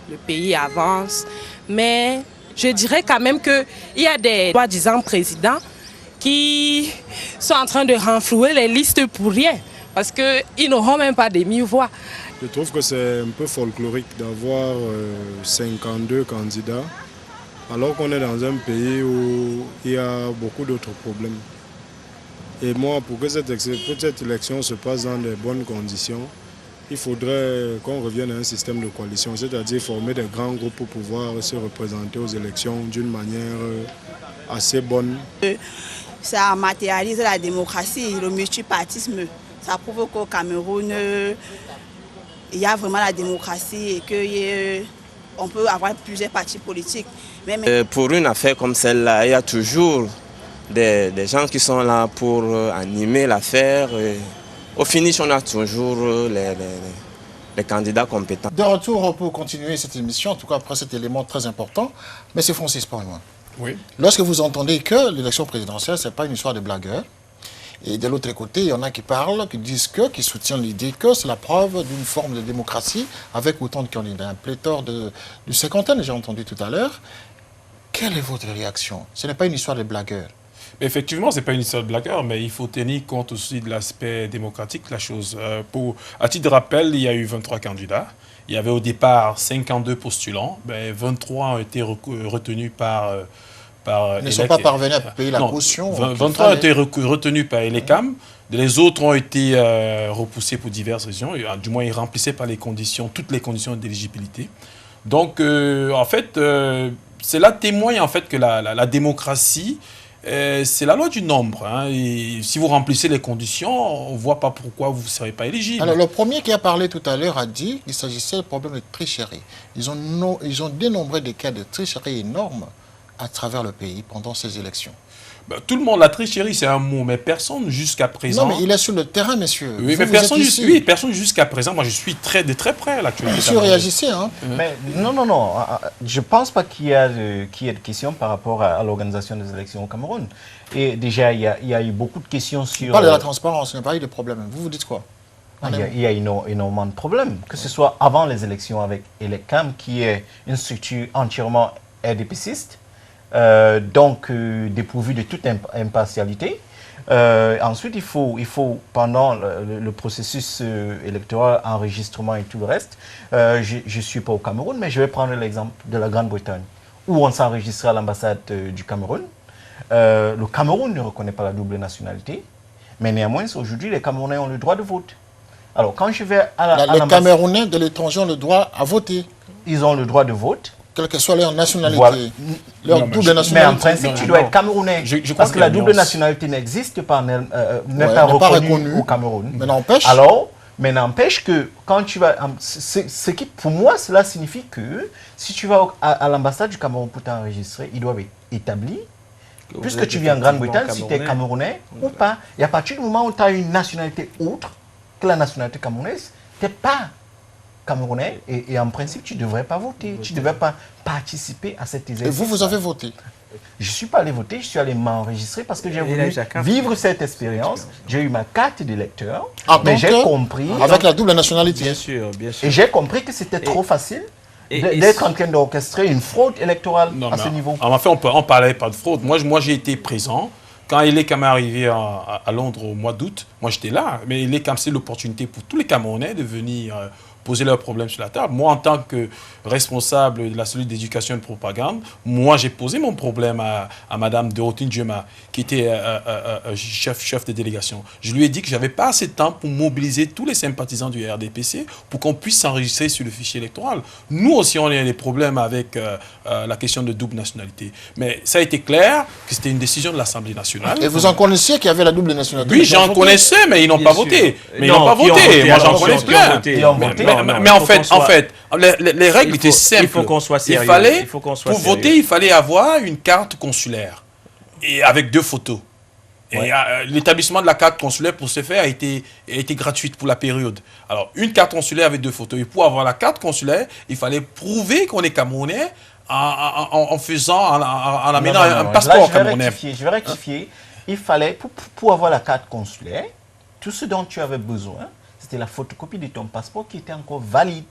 le pays avance. Mais je dirais quand même qu'il y a des soi-disant présidents qui sont en train de renflouer les listes pour rien. Parce qu'ils n'auront même pas des mi-voix. Je trouve que c'est un peu folklorique d'avoir 52 candidats, alors qu'on est dans un pays où il y a beaucoup d'autres problèmes. Et moi, pour que cette élection se passe dans de bonnes conditions, il faudrait qu'on revienne à un système de coalition, c'est-à-dire former des grands groupes pour pouvoir se représenter aux élections d'une manière assez bonne. Ça matérialise la démocratie, le multipartisme. Ça prouve qu'au Cameroun, il y a vraiment la démocratie et qu'on peut avoir plusieurs partis politiques. Pour une affaire comme celle-là, il y a toujours des gens qui sont là pour animer l'affaire. Au finish, on a toujours les candidats compétents. De retour pour continuer cette émission, en tout cas après cet élément très important. Mais c'est Francis Parlement. Oui. Lorsque vous entendez que l'élection présidentielle, ce n'est pas une histoire de blagueur, et de l'autre côté, il y en a qui parlent, qui disent qui soutiennent l'idée que c'est la preuve d'une forme de démocratie avec autant de candidats. Un pléthore de cinquantaine, j'ai entendu tout à l'heure. Quelle est votre réaction? Ce n'est pas une histoire de blagueur. Effectivement, ce n'est pas une histoire de blagueur, mais il faut tenir compte aussi de l'aspect démocratique de la chose. À titre de rappel, il y a eu 23 candidats. Il y avait au départ 52 postulants. 23 ont été retenus par ils ne sont pas parvenus à payer la caution. 23 ont été retenus par Elecam. Les autres ont été repoussés pour diverses raisons. Du moins, ils remplissaient pas toutes les conditions d'éligibilité. Donc, en fait, cela témoigne en fait que la démocratie, c'est la loi du nombre. Hein, et si vous remplissez les conditions, on ne voit pas pourquoi vous ne serez pas éligible. Alors, le premier qui a parlé tout à l'heure a dit qu'il s'agissait du problème de tricherie. Ils ont dénombré des cas de tricherie énormes à travers le pays pendant ces élections. Tout le monde, la tricherie, c'est un mot, mais personne jusqu'à présent... Non, mais il est sur le terrain, monsieur. Oui, mais personne jusqu'à présent. Moi, je suis de très près à l'actualité. Monsieur, réagissez, hein. Mais non. Je ne pense pas qu'il y a de questions par rapport à l'organisation des élections au Cameroun. Et déjà, il y a eu beaucoup de questions sur... Parle de la transparence, il n'y a pas eu de problème. Vous dites quoi? Il y a énormément de problèmes. Que ce soit avant les élections avec Elecam, qui est une structure entièrement RDPCiste, donc dépourvu de toute impartialité. Ensuite, il faut pendant le processus électoral, enregistrement et tout le reste, je ne suis pas au Cameroun, mais je vais prendre l'exemple de la Grande-Bretagne, où on s'enregistrait à l'ambassade du Cameroun. Le Cameroun ne reconnaît pas la double nationalité, mais néanmoins, aujourd'hui, les Camerounais ont le droit de vote. Alors, quand je vais à les Camerounais de l'étranger ont le droit à voter. Ils ont le droit de vote. Quelle que soit leur nationalité, voilà. leur double nationalité. Mais en principe, tu dois être Camerounais. Parce que la double nationalité n'existe pas, n'est pas reconnue au Cameroun. Mais n'empêche. Alors, mais n'empêche que quand tu vas... Ce qui, pour moi, cela signifie que si tu vas à l'ambassade du Cameroun pour t'enregistrer, ils doivent être établis. Puisque tu vis en Grande-Bretagne, si tu es Camerounais ou pas. Et à partir du moment où tu as une nationalité autre que la nationalité camerounaise, tu n'es pas Camerounais et en principe, tu ne devrais pas voter. Tu ne devrais pas participer à cet exercice. Et vous avez voté? Je ne suis pas allé voter, je suis allé m'enregistrer parce que j'ai voulu vivre cette expérience. J'ai eu ma carte d'électeur, mais j'ai compris... Avec la double nationalité. Bien sûr, bien sûr. Et j'ai compris que c'était trop facile d'être en train d'orchestrer une fraude électorale à ce niveau. En fait, on ne parlait pas de fraude. Moi j'ai été présent. Quand Elekam est arrivé à Londres au mois d'août, moi j'étais là. Mais Elekam, c'est l'opportunité pour tous les Camerounais de venir poser leurs problèmes sur la table. Moi, en tant que responsable de la cellule d'éducation et de propagande, moi j'ai posé mon problème à Madame Dorothy Djema, qui était chef de délégation. Je lui ai dit que je n'avais pas assez de temps pour mobiliser tous les sympathisants du RDPC pour qu'on puisse s'enregistrer sur le fichier électoral. Nous aussi, on a des problèmes avec la question de double nationalité. Mais ça a été clair que c'était une décision de l'Assemblée nationale. Et vous en connaissiez qu'il y avait la double nationalité? Oui, j'en connaissais, mais ils n'ont pas voté. Mais ils n'ont pas voté. Moi, j'en connais plein. Mais en fait, les règles étaient simples. Il faut qu'on soit sérieux. Pour voter, il fallait avoir une carte consulaire et avec 2 photos. Et l'établissement de la carte consulaire pour ce faire a été gratuite pour la période. Alors, une carte consulaire avec 2 photos. Et pour avoir la carte consulaire, il fallait prouver qu'on est Camerounais en amenant un passeport camerounais. Je vais rectifier. Il fallait, pour avoir la carte consulaire, tout ce dont tu avais besoin, c'était la photocopie de ton passeport qui était encore valide.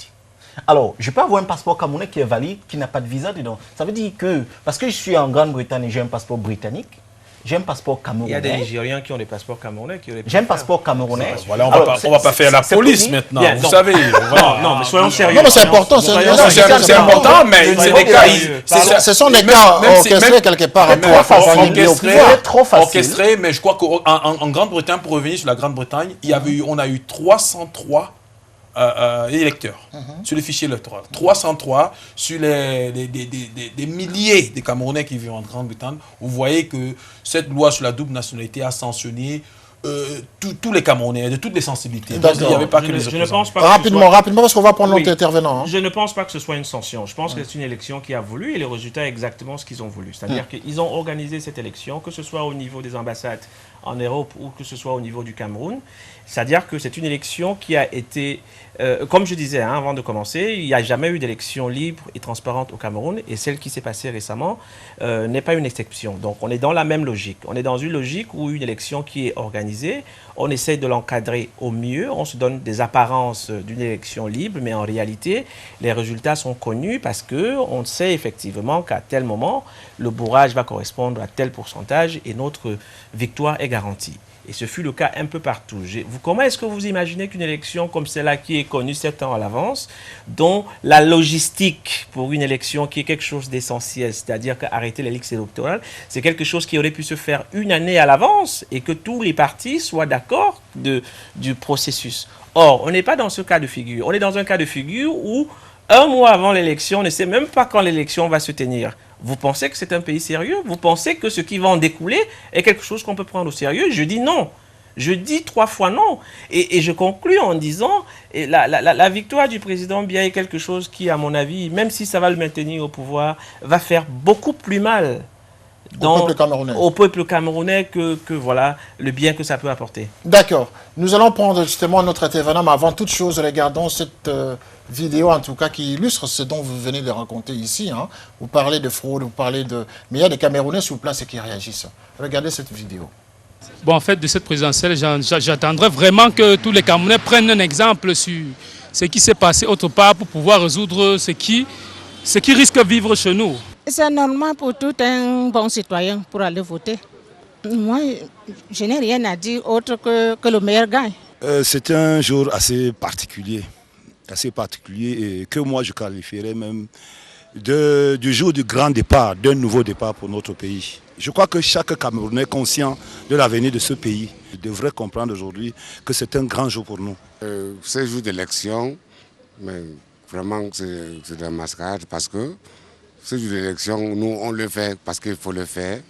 Alors, je peux avoir un passeport camerounais qui est valide, qui n'a pas de visa dedans. Ça veut dire que, parce que je suis en Grande-Bretagne et j'ai un passeport britannique, j'ai un passeport camerounais. Il y a des Nigériens qui ont des passeports camerounais. J'ai un passeport camerounais. Voilà, on va pas faire la police maintenant, bien, vous savez. Non, mais soyons sérieux. Non, mais c'est important. C'est important, mais c'est des cas... Ce sont des cas orchestrés quelque part. Orchestrés, mais je crois qu'en Grande-Bretagne, pour revenir sur la Grande-Bretagne, on a eu 303 électeurs sur le fichier électoral. 303 sur des milliers de Camerounais qui vivent en Grande-Bretagne. Vous voyez que cette loi sur la double nationalité a sanctionné tous les Camerounais, de toutes les sensibilités. Donc, il n'y avait pas que les je ne pense pas rapidement, parce qu'on va prendre notre intervenant. Je ne pense pas que ce soit une sanction. Je pense que c'est une élection qui a voulu et les résultats exactement ce qu'ils ont voulu. C'est-à-dire qu'ils ont organisé cette élection, que ce soit au niveau des ambassades en Europe ou que ce soit au niveau du Cameroun. C'est-à-dire que c'est une élection qui a été, comme je disais avant de commencer, il n'y a jamais eu d'élection libre et transparente au Cameroun et celle qui s'est passée récemment n'est pas une exception. Donc on est dans la même logique. On est dans une logique où une élection qui est organisée, on essaie de l'encadrer au mieux, on se donne des apparences d'une élection libre, mais en réalité, les résultats sont connus parce qu'on sait effectivement qu'à tel moment, le bourrage va correspondre à tel pourcentage et notre victoire est garantie. Et ce fut le cas un peu partout. Comment est-ce que vous imaginez qu'une élection comme celle-là, qui est connue 7 ans à l'avance, dont la logistique pour une élection qui est quelque chose d'essentiel, c'est-à-dire qu'arrêter les listes électorales, c'est quelque chose qui aurait pu se faire une année à l'avance et que tous les partis soient d'accord du processus. Or, on n'est pas dans ce cas de figure. On est dans un cas de figure où, 1 mois avant l'élection, on ne sait même pas quand l'élection va se tenir. Vous pensez que c'est un pays sérieux? Vous pensez que ce qui va en découler est quelque chose qu'on peut prendre au sérieux? Je dis non. Je dis 3 fois non. Et je conclus en disant la victoire du président Biya est quelque chose qui, à mon avis, même si ça va le maintenir au pouvoir, va faire beaucoup plus mal au peuple camerounais que voilà, le bien que ça peut apporter. D'accord. Nous allons prendre justement notre intervenant, mais avant toute chose, regardons cette vidéo en tout cas qui illustre ce dont vous venez de raconter ici. Vous parlez de fraude, vous parlez de... Mais il y a des Camerounais sur place qui réagissent. Regardez cette vidéo. Bon, en fait, de cette présidentielle, j'attendrais vraiment que tous les Camerounais prennent un exemple sur ce qui s'est passé autre part pour pouvoir résoudre ce qui risque de vivre chez nous. C'est normal pour tout un bon citoyen pour aller voter. Moi, je n'ai rien à dire autre que le meilleur gagne. C'est un jour assez particulier et que moi je qualifierais même du jour du grand départ, d'un nouveau départ pour notre pays. Je crois que chaque Camerounais conscient de l'avenir de ce pays devrait comprendre aujourd'hui que c'est un grand jour pour nous. Ce jour d'élection, mais vraiment c'est de la mascarade parce que ce jour d'élection, nous on le fait parce qu'il faut le faire.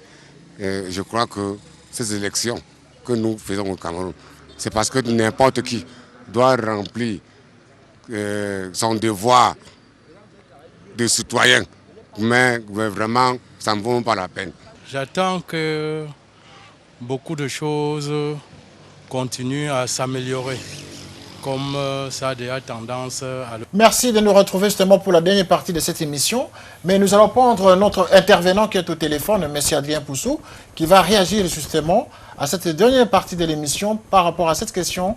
Et je crois que ces élections que nous faisons au Cameroun, c'est parce que n'importe qui doit remplir son devoir de citoyen. Mais vraiment, ça ne vaut pas la peine. J'attends que beaucoup de choses continuent à s'améliorer, comme ça a déjà tendance à le... Merci de nous retrouver justement pour la dernière partie de cette émission. Mais nous allons prendre notre intervenant qui est au téléphone, M. Adrien Poussou, qui va réagir justement à cette dernière partie de l'émission par rapport à cette question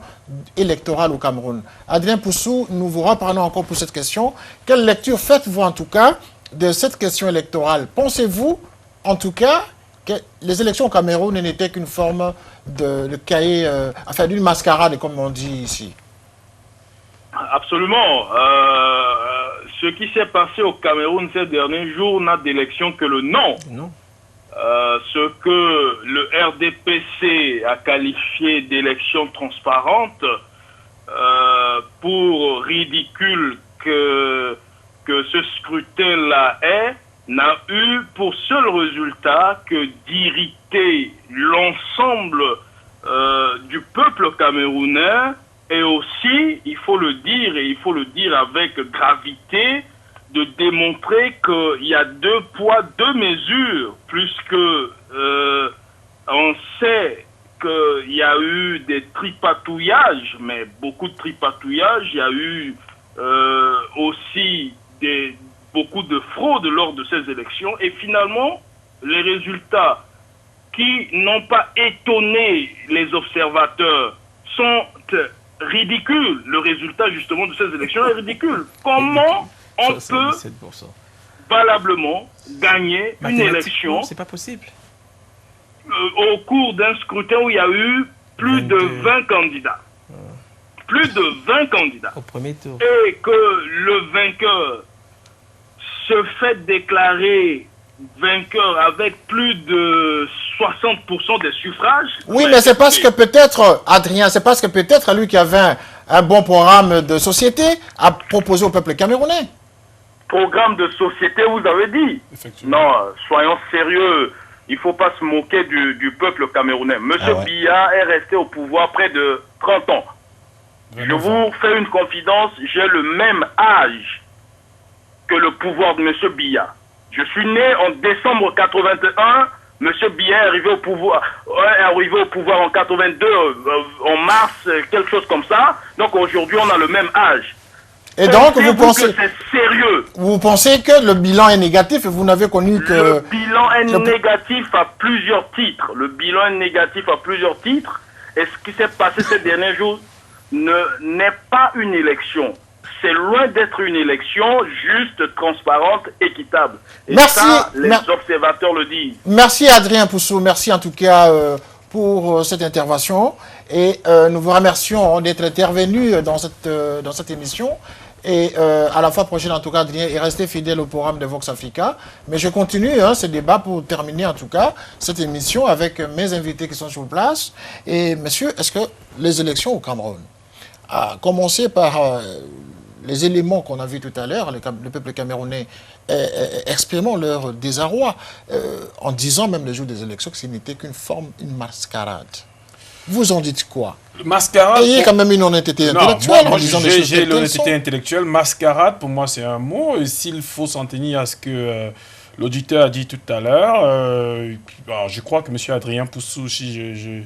électorale au Cameroun. Adrien Poussou, nous vous reprenons encore pour cette question. Quelle lecture faites-vous en tout cas de cette question électorale? Pensez-vous en tout cas que les élections au Cameroun n'étaient qu'une forme de cahier, enfin d'une mascarade comme on dit ici? Absolument. Ce qui s'est passé au Cameroun ces derniers jours n'a d'élection que le nom. Ce que le RDPC a qualifié d'élection transparente, pour ridicule que ce scrutin-là est, n'a eu pour seul résultat que d'irriter l'ensemble du peuple camerounais. Et aussi, il faut le dire, et il faut le dire avec gravité, de démontrer qu'il y a 2 poids, 2 mesures, puisque on sait qu'il y a eu des tripatouillages, mais beaucoup de tripatouillages, il y a eu aussi beaucoup de fraudes lors de ces élections, et finalement, les résultats qui n'ont pas étonné les observateurs sont ridicule. Le résultat justement de ces élections est ridicule. Comment on peut valablement gagner une élection? C'est pas possible. Au cours d'un scrutin où il y a eu plus de 20 candidats. Plus de 20 candidats. Au premier tour. Et que le vainqueur se fait déclarer vainqueur avec plus de 60% des suffrages. Oui, mais c'est parce que peut-être, Adrien, c'est parce que peut-être lui qui avait un bon programme de société a proposé au peuple camerounais. Programme de société, vous avez dit. Non, soyons sérieux. Il ne faut pas se moquer du peuple camerounais. Monsieur Biya est resté au pouvoir près de 30 ans. Je vous fais une confidence, j'ai le même âge que le pouvoir de Monsieur Biya. Je suis né en décembre 81. Monsieur Biya est arrivé au pouvoir en 82, en mars, quelque chose comme ça. Donc aujourd'hui, on a le même âge. Et donc, vous pensez que c'est sérieux? Vous pensez que le bilan est négatif et vous n'avez connu que... Le bilan est négatif à plusieurs titres. Le bilan est négatif à plusieurs titres. Et ce qui s'est passé ces derniers jours n'est pas une élection. C'est loin d'être une élection juste, transparente, équitable. Et merci, ça, les observateurs le disent. Merci Adrien Poussou, merci en tout cas pour cette intervention. Et nous vous remercions d'être intervenu dans cette émission. Et à la fois prochaine, en tout cas, Adrien, et restez fidèle au programme de Vox Africa. Mais je continue ce débat pour terminer, en tout cas, cette émission avec mes invités qui sont sur place. Et monsieur, est-ce que les élections au Cameroun, à commencer par les éléments qu'on a vus tout à l'heure, le peuple camerounais exprimant leur désarroi, en disant même le jour des élections que ce n'était qu'une forme, une mascarade. Vous en dites quoi? Mascarade. Ayez quand même une honnêteté intellectuelle en disant les choses. J'ai l'honnêteté intellectuelle. Mascarade, pour moi, c'est un mot. Et s'il faut s'en tenir à ce que l'auditeur a dit tout à l'heure, je crois que M. Adrien Poussou, si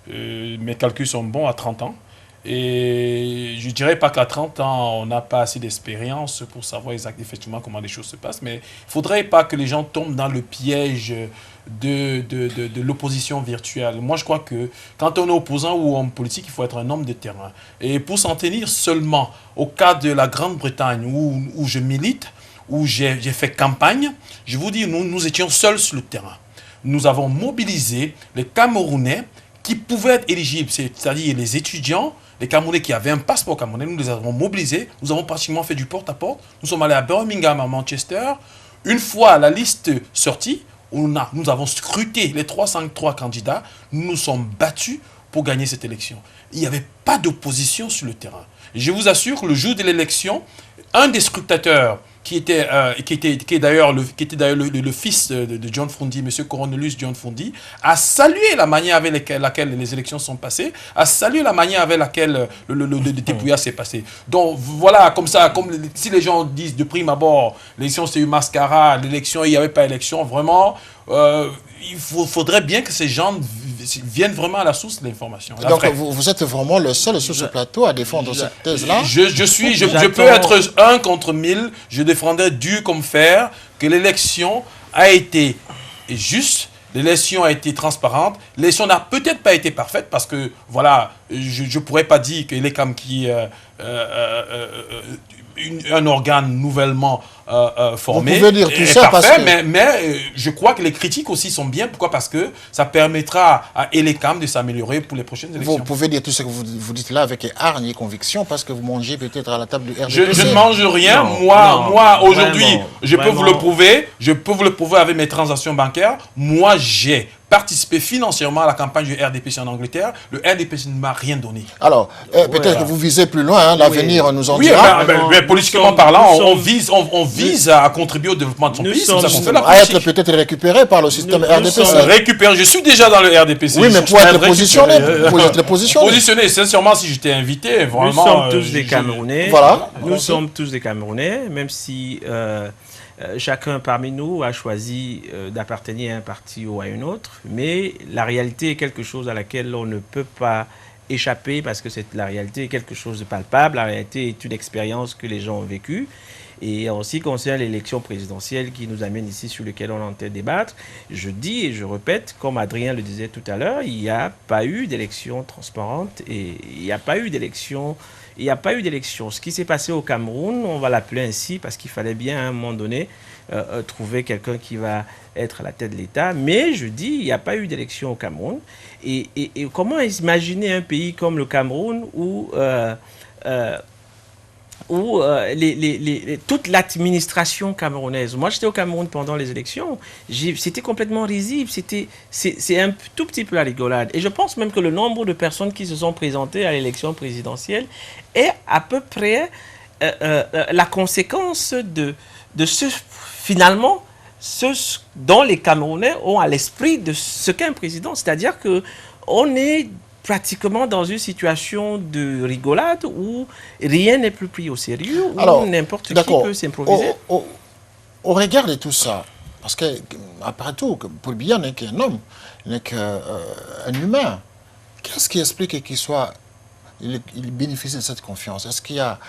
mes calculs sont bons, à 30 ans. Et je ne dirais pas qu'à 30 ans, on n'a pas assez d'expérience pour savoir effectivement comment les choses se passent, mais il ne faudrait pas que les gens tombent dans le piège de l'opposition virtuelle. Moi, je crois que quand on est opposant ou homme politique, il faut être un homme de terrain. Et pour s'en tenir seulement au cas de la Grande-Bretagne où je milite, où j'ai fait campagne, je vous dis, nous étions seuls sur le terrain. nous avons mobilisé les Camerounais qui pouvaient être éligibles, c'est-à-dire les étudiants, les Camerounais qui avaient un passeport camerounais, nous les avons mobilisés, nous avons pratiquement fait du porte-à-porte, nous sommes allés à Birmingham, à Manchester. Une fois la liste sortie, nous avons scruté les 303 candidats, nous nous sommes battus pour gagner cette élection. Il n'y avait pas d'opposition sur le terrain. Je vous assure, le jour de l'élection, un des scrutateurs qui était d'ailleurs le fils de John Frondi, M. Cornelius John Frondi, a salué la manière avec laquelle les élections sont passées, a salué la manière avec laquelle le dépouillat s'est passé. Donc voilà, comme ça, comme si les gens disent de prime abord, l'élection c'est une mascarade, l'élection, il n'y avait pas élection, vraiment, il faudrait bien que ces gens viennent vraiment à la source de l'information. Donc vous êtes vraiment le seul sur ce plateau à défendre cette thèse-là. Je peux être 1 contre 1000, je défendrai dur comme fer que l'élection a été juste, l'élection a été transparente, l'élection n'a peut-être pas été parfaite parce que, voilà, je ne pourrais pas dire que les CAM qui... un organe nouvellement formé. Vous pouvez dire tout ça parfait, parce que... mais je crois que les critiques aussi sont bien. Pourquoi? Parce que ça permettra à Elecam de s'améliorer pour les prochaines élections. Vous pouvez dire tout ce que vous dites là avec hargne et conviction parce que vous mangez peut-être à la table du RDPC. Je ne mange rien. Moi aujourd'hui, je peux vous le prouver. Je peux vous le prouver avec mes transactions bancaires. Moi, j'ai participé financièrement à la campagne du RDPC en Angleterre. Le RDPC ne m'a rien donné. Alors, peut-être que vous visez plus loin, hein, l'avenir nous en dira. Mais politiquement parlant, on vise à contribuer au développement de son pays. C'est pour ça qu'on fait la politique. À être peut-être récupéré par le système RDPC. Je suis déjà dans le RDPC. Oui, mais pour être positionné. Vous êtes positionné, sincèrement, si j'étais invité, vraiment... Nous sommes tous des Camerounais. Voilà. Nous sommes tous des Camerounais, même si... chacun parmi nous a choisi d'appartenir à un parti ou à un autre, mais la réalité est quelque chose à laquelle on ne peut pas échapper parce que la réalité est quelque chose de palpable, la réalité est une expérience que les gens ont vécue. Et en ce qui concerne l'élection présidentielle qui nous amène ici, sur laquelle on est en train de débattre, je dis et je répète, comme Adrien le disait tout à l'heure, il n'y a pas eu d'élection transparente et il n'y a pas eu d'élection. Il n'y a pas eu d'élection. Ce qui s'est passé au Cameroun, on va l'appeler ainsi parce qu'il fallait bien à un moment donné trouver quelqu'un qui va être à la tête de l'État. Mais je dis, il n'y a pas eu d'élection au Cameroun. Et comment imaginer un pays comme le Cameroun où toute l'administration camerounaise. Moi, j'étais au Cameroun pendant les élections. C'était complètement risible. C'est un tout petit peu la rigolade. Et je pense même que le nombre de personnes qui se sont présentées à l'élection présidentielle est à peu près la conséquence de ce, finalement, ce dont les Camerounais ont à l'esprit de ce qu'est un président. C'est-à-dire qu'on est pratiquement dans une situation de rigolade où rien n'est plus pris au sérieux, où n'importe qui peut s'improviser. Au regard de tout ça, parce que, après tout, Paul Biya n'est qu'un homme, n'est qu'un humain, qu'est-ce qui explique qu'il soit... Il bénéficie de cette confiance. Est-ce qu'il y a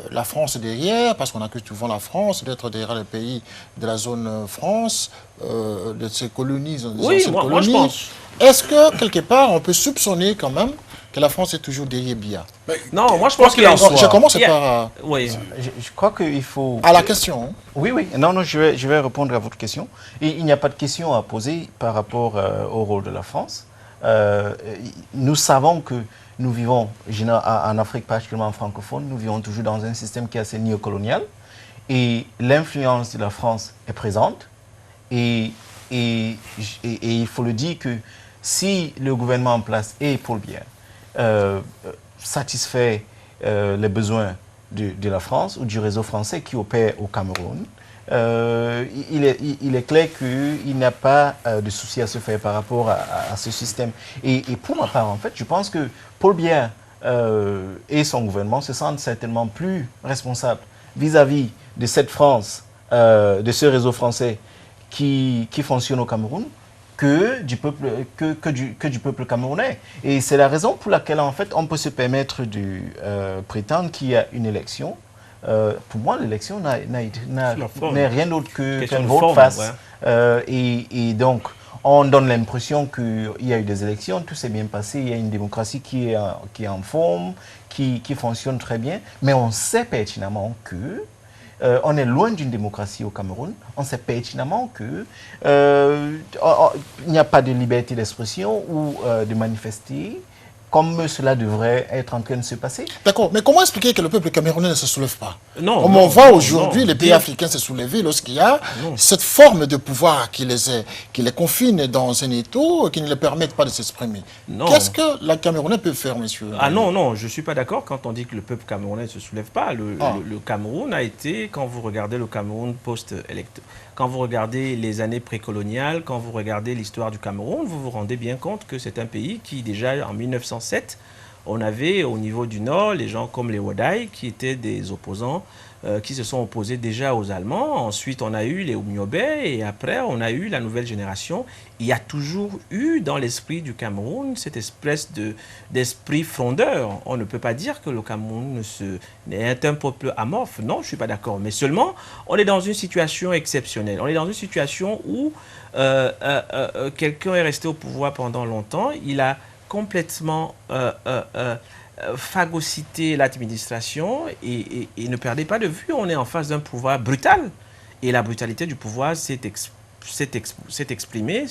la France derrière, parce qu'on accuse souvent la France d'être derrière les pays de la zone France, de ses colonies, moi je pense. Est-ce que, quelque part, on peut soupçonner quand même que la France est toujours derrière Biya? Non, moi je pense qu'il en soit. Je commence par... Oui. Je crois qu'il faut... À la question. Oui. Non, je vais répondre à votre question. Et il n'y a pas de question à poser par rapport au rôle de la France. Nous savons que nous vivons, en Afrique, particulièrement francophone, nous vivons toujours dans un système qui est assez néocolonial. Et l'influence de la France est présente. Et il faut le dire que si le gouvernement en place et Paul Biya satisfait les besoins de la France ou du réseau français qui opère au Cameroun, il est clair qu'il n'y a pas de souci à se faire par rapport à ce système. Et pour ma part, en fait, je pense que Paul Biya et son gouvernement se sentent certainement plus responsables vis-à-vis de cette France, de ce réseau français qui fonctionne au Cameroun, que du peuple camerounais. Et c'est la raison pour laquelle, en fait, on peut se permettre de prétendre qu'il y a une élection. Pour moi, l'élection n'est rien d'autre qu'un vote face. Et donc, on donne l'impression qu'il y a eu des élections, tout s'est bien passé, il y a une démocratie qui est en forme, qui fonctionne très bien. Mais on sait pertinemment que on est loin d'une démocratie au Cameroun. On sait pertinemment que il n'y a pas de liberté d'expression ou de manifester comme cela devrait être en train de se passer. D'accord, mais comment expliquer que le peuple camerounais ne se soulève pas? Non, on voit aujourd'hui les pays africains se soulever lorsqu'il y a cette forme de pouvoir qui les confine dans un étau, qui ne les permettent pas de s'exprimer. Qu'est-ce que la Camerounais peut faire, monsieur? Ah non, je ne suis pas d'accord quand on dit que le peuple camerounais ne se soulève pas. Le Cameroun a été, quand vous regardez le Cameroun post-électoral, quand vous regardez les années précoloniales, quand vous regardez l'histoire du Cameroun, vous vous rendez bien compte que c'est un pays qui, déjà en 1907, on avait au niveau du Nord les gens comme les Wadai qui étaient des opposants qui se sont opposés déjà aux Allemands. Ensuite, on a eu les Oumyobé et après, on a eu la nouvelle génération. Il y a toujours eu dans l'esprit du Cameroun cette espèce d'esprit frondeur. On ne peut pas dire que le Cameroun est un peuple amorphe. Non, je ne suis pas d'accord. Mais seulement, on est dans une situation exceptionnelle. On est dans une situation où quelqu'un est resté au pouvoir pendant longtemps. Il a complètement phagocyter l'administration et ne perdez pas de vue, on est en face d'un pouvoir brutal. Et la brutalité du pouvoir s'est exprimée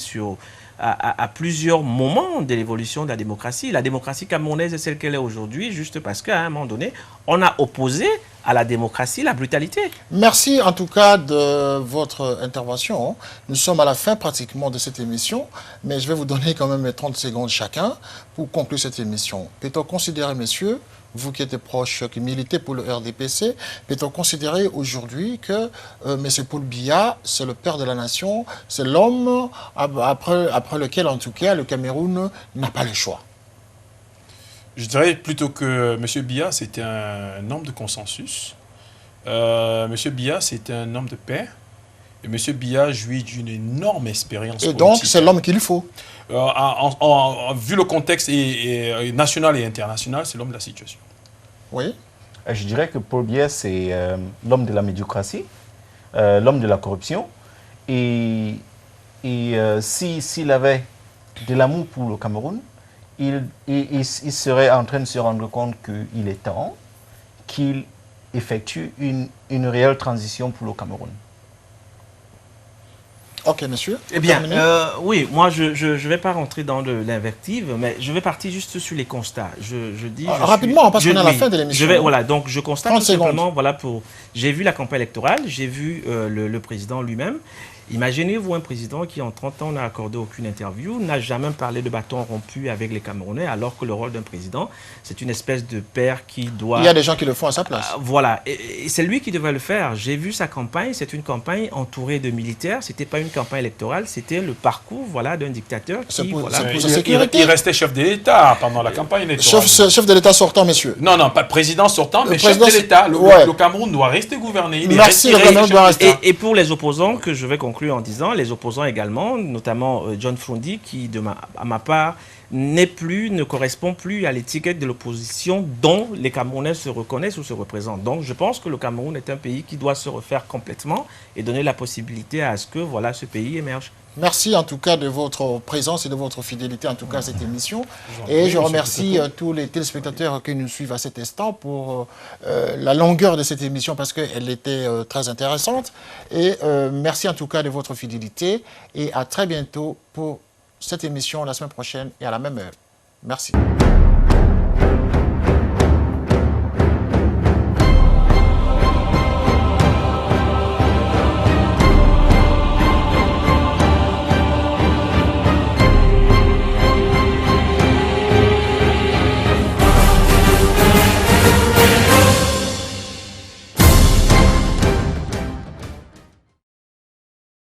à plusieurs moments de l'évolution de la démocratie. La démocratie camerounaise est celle qu'elle est aujourd'hui, juste parce qu'à un moment donné, on a opposé à la démocratie la brutalité. Merci en tout cas de votre intervention. Nous sommes à la fin pratiquement de cette émission, mais je vais vous donner quand même 30 secondes chacun pour conclure cette émission. Peut-on considérer, messieurs, vous qui êtes proches, qui militez pour le RDPC, peut-on considérer aujourd'hui que M. Paul Biya, c'est le père de la nation, c'est l'homme après lequel, en tout cas, le Cameroun n'a pas le choix? Je dirais plutôt que M. Biya, c'était un homme de consensus. M. Biya, c'était un homme de paix. Et M. Biya jouit d'une énorme expérience politique. Et donc, c'est l'homme qu'il faut. Vu le contexte national et international, c'est l'homme de la situation. Oui. Je dirais que Paul Biya, c'est l'homme de la médiocratie, l'homme de la corruption. Et s'il avait de l'amour pour le Cameroun, il serait en train de se rendre compte qu'il est temps qu'il effectue une réelle transition pour le Cameroun. Ok, monsieur. Eh bien, oui, moi, je ne vais pas rentrer dans l'invective, mais je vais partir juste sur les constats. Rapidement, parce qu'on est à la fin de l'émission. Voilà, donc je constate tout simplement, voilà, j'ai vu la campagne électorale, j'ai vu le président lui-même. Imaginez-vous un président qui, en 30 ans, n'a accordé aucune interview, n'a jamais parlé de bâton rompu avec les Camerounais, alors que le rôle d'un président, c'est une espèce de père qui doit... Il y a des gens qui le font à sa place. Voilà, et c'est lui qui devrait le faire. J'ai vu sa campagne, c'est une campagne entourée de militaires, c'était pas une campagne électorale, c'était le parcours, voilà, d'un dictateur qui... Il restait chef de l'État pendant la campagne électorale. Chef de l'État sortant, messieurs. Non, pas président sortant, mais chef de l'État. Le Cameroun doit rester gouverné. Merci, le Cameroun doit rester. Et pour les opposants, que je vais conclure en disant, les opposants également, notamment John Frondi, qui, à ma part, ne correspond plus à l'étiquette de l'opposition dont les Camerounais se reconnaissent ou se représentent. Donc, je pense que le Cameroun est un pays qui doit se refaire complètement et donner la possibilité à ce que ce pays émerge. Merci en tout cas de votre présence et de votre fidélité en tout cas à cette émission. Et je remercie tous les téléspectateurs qui nous suivent à cet instant pour la longueur de cette émission parce qu'elle était très intéressante. Et merci en tout cas de votre fidélité et à très bientôt pour cette émission la semaine prochaine et à la même heure. Merci.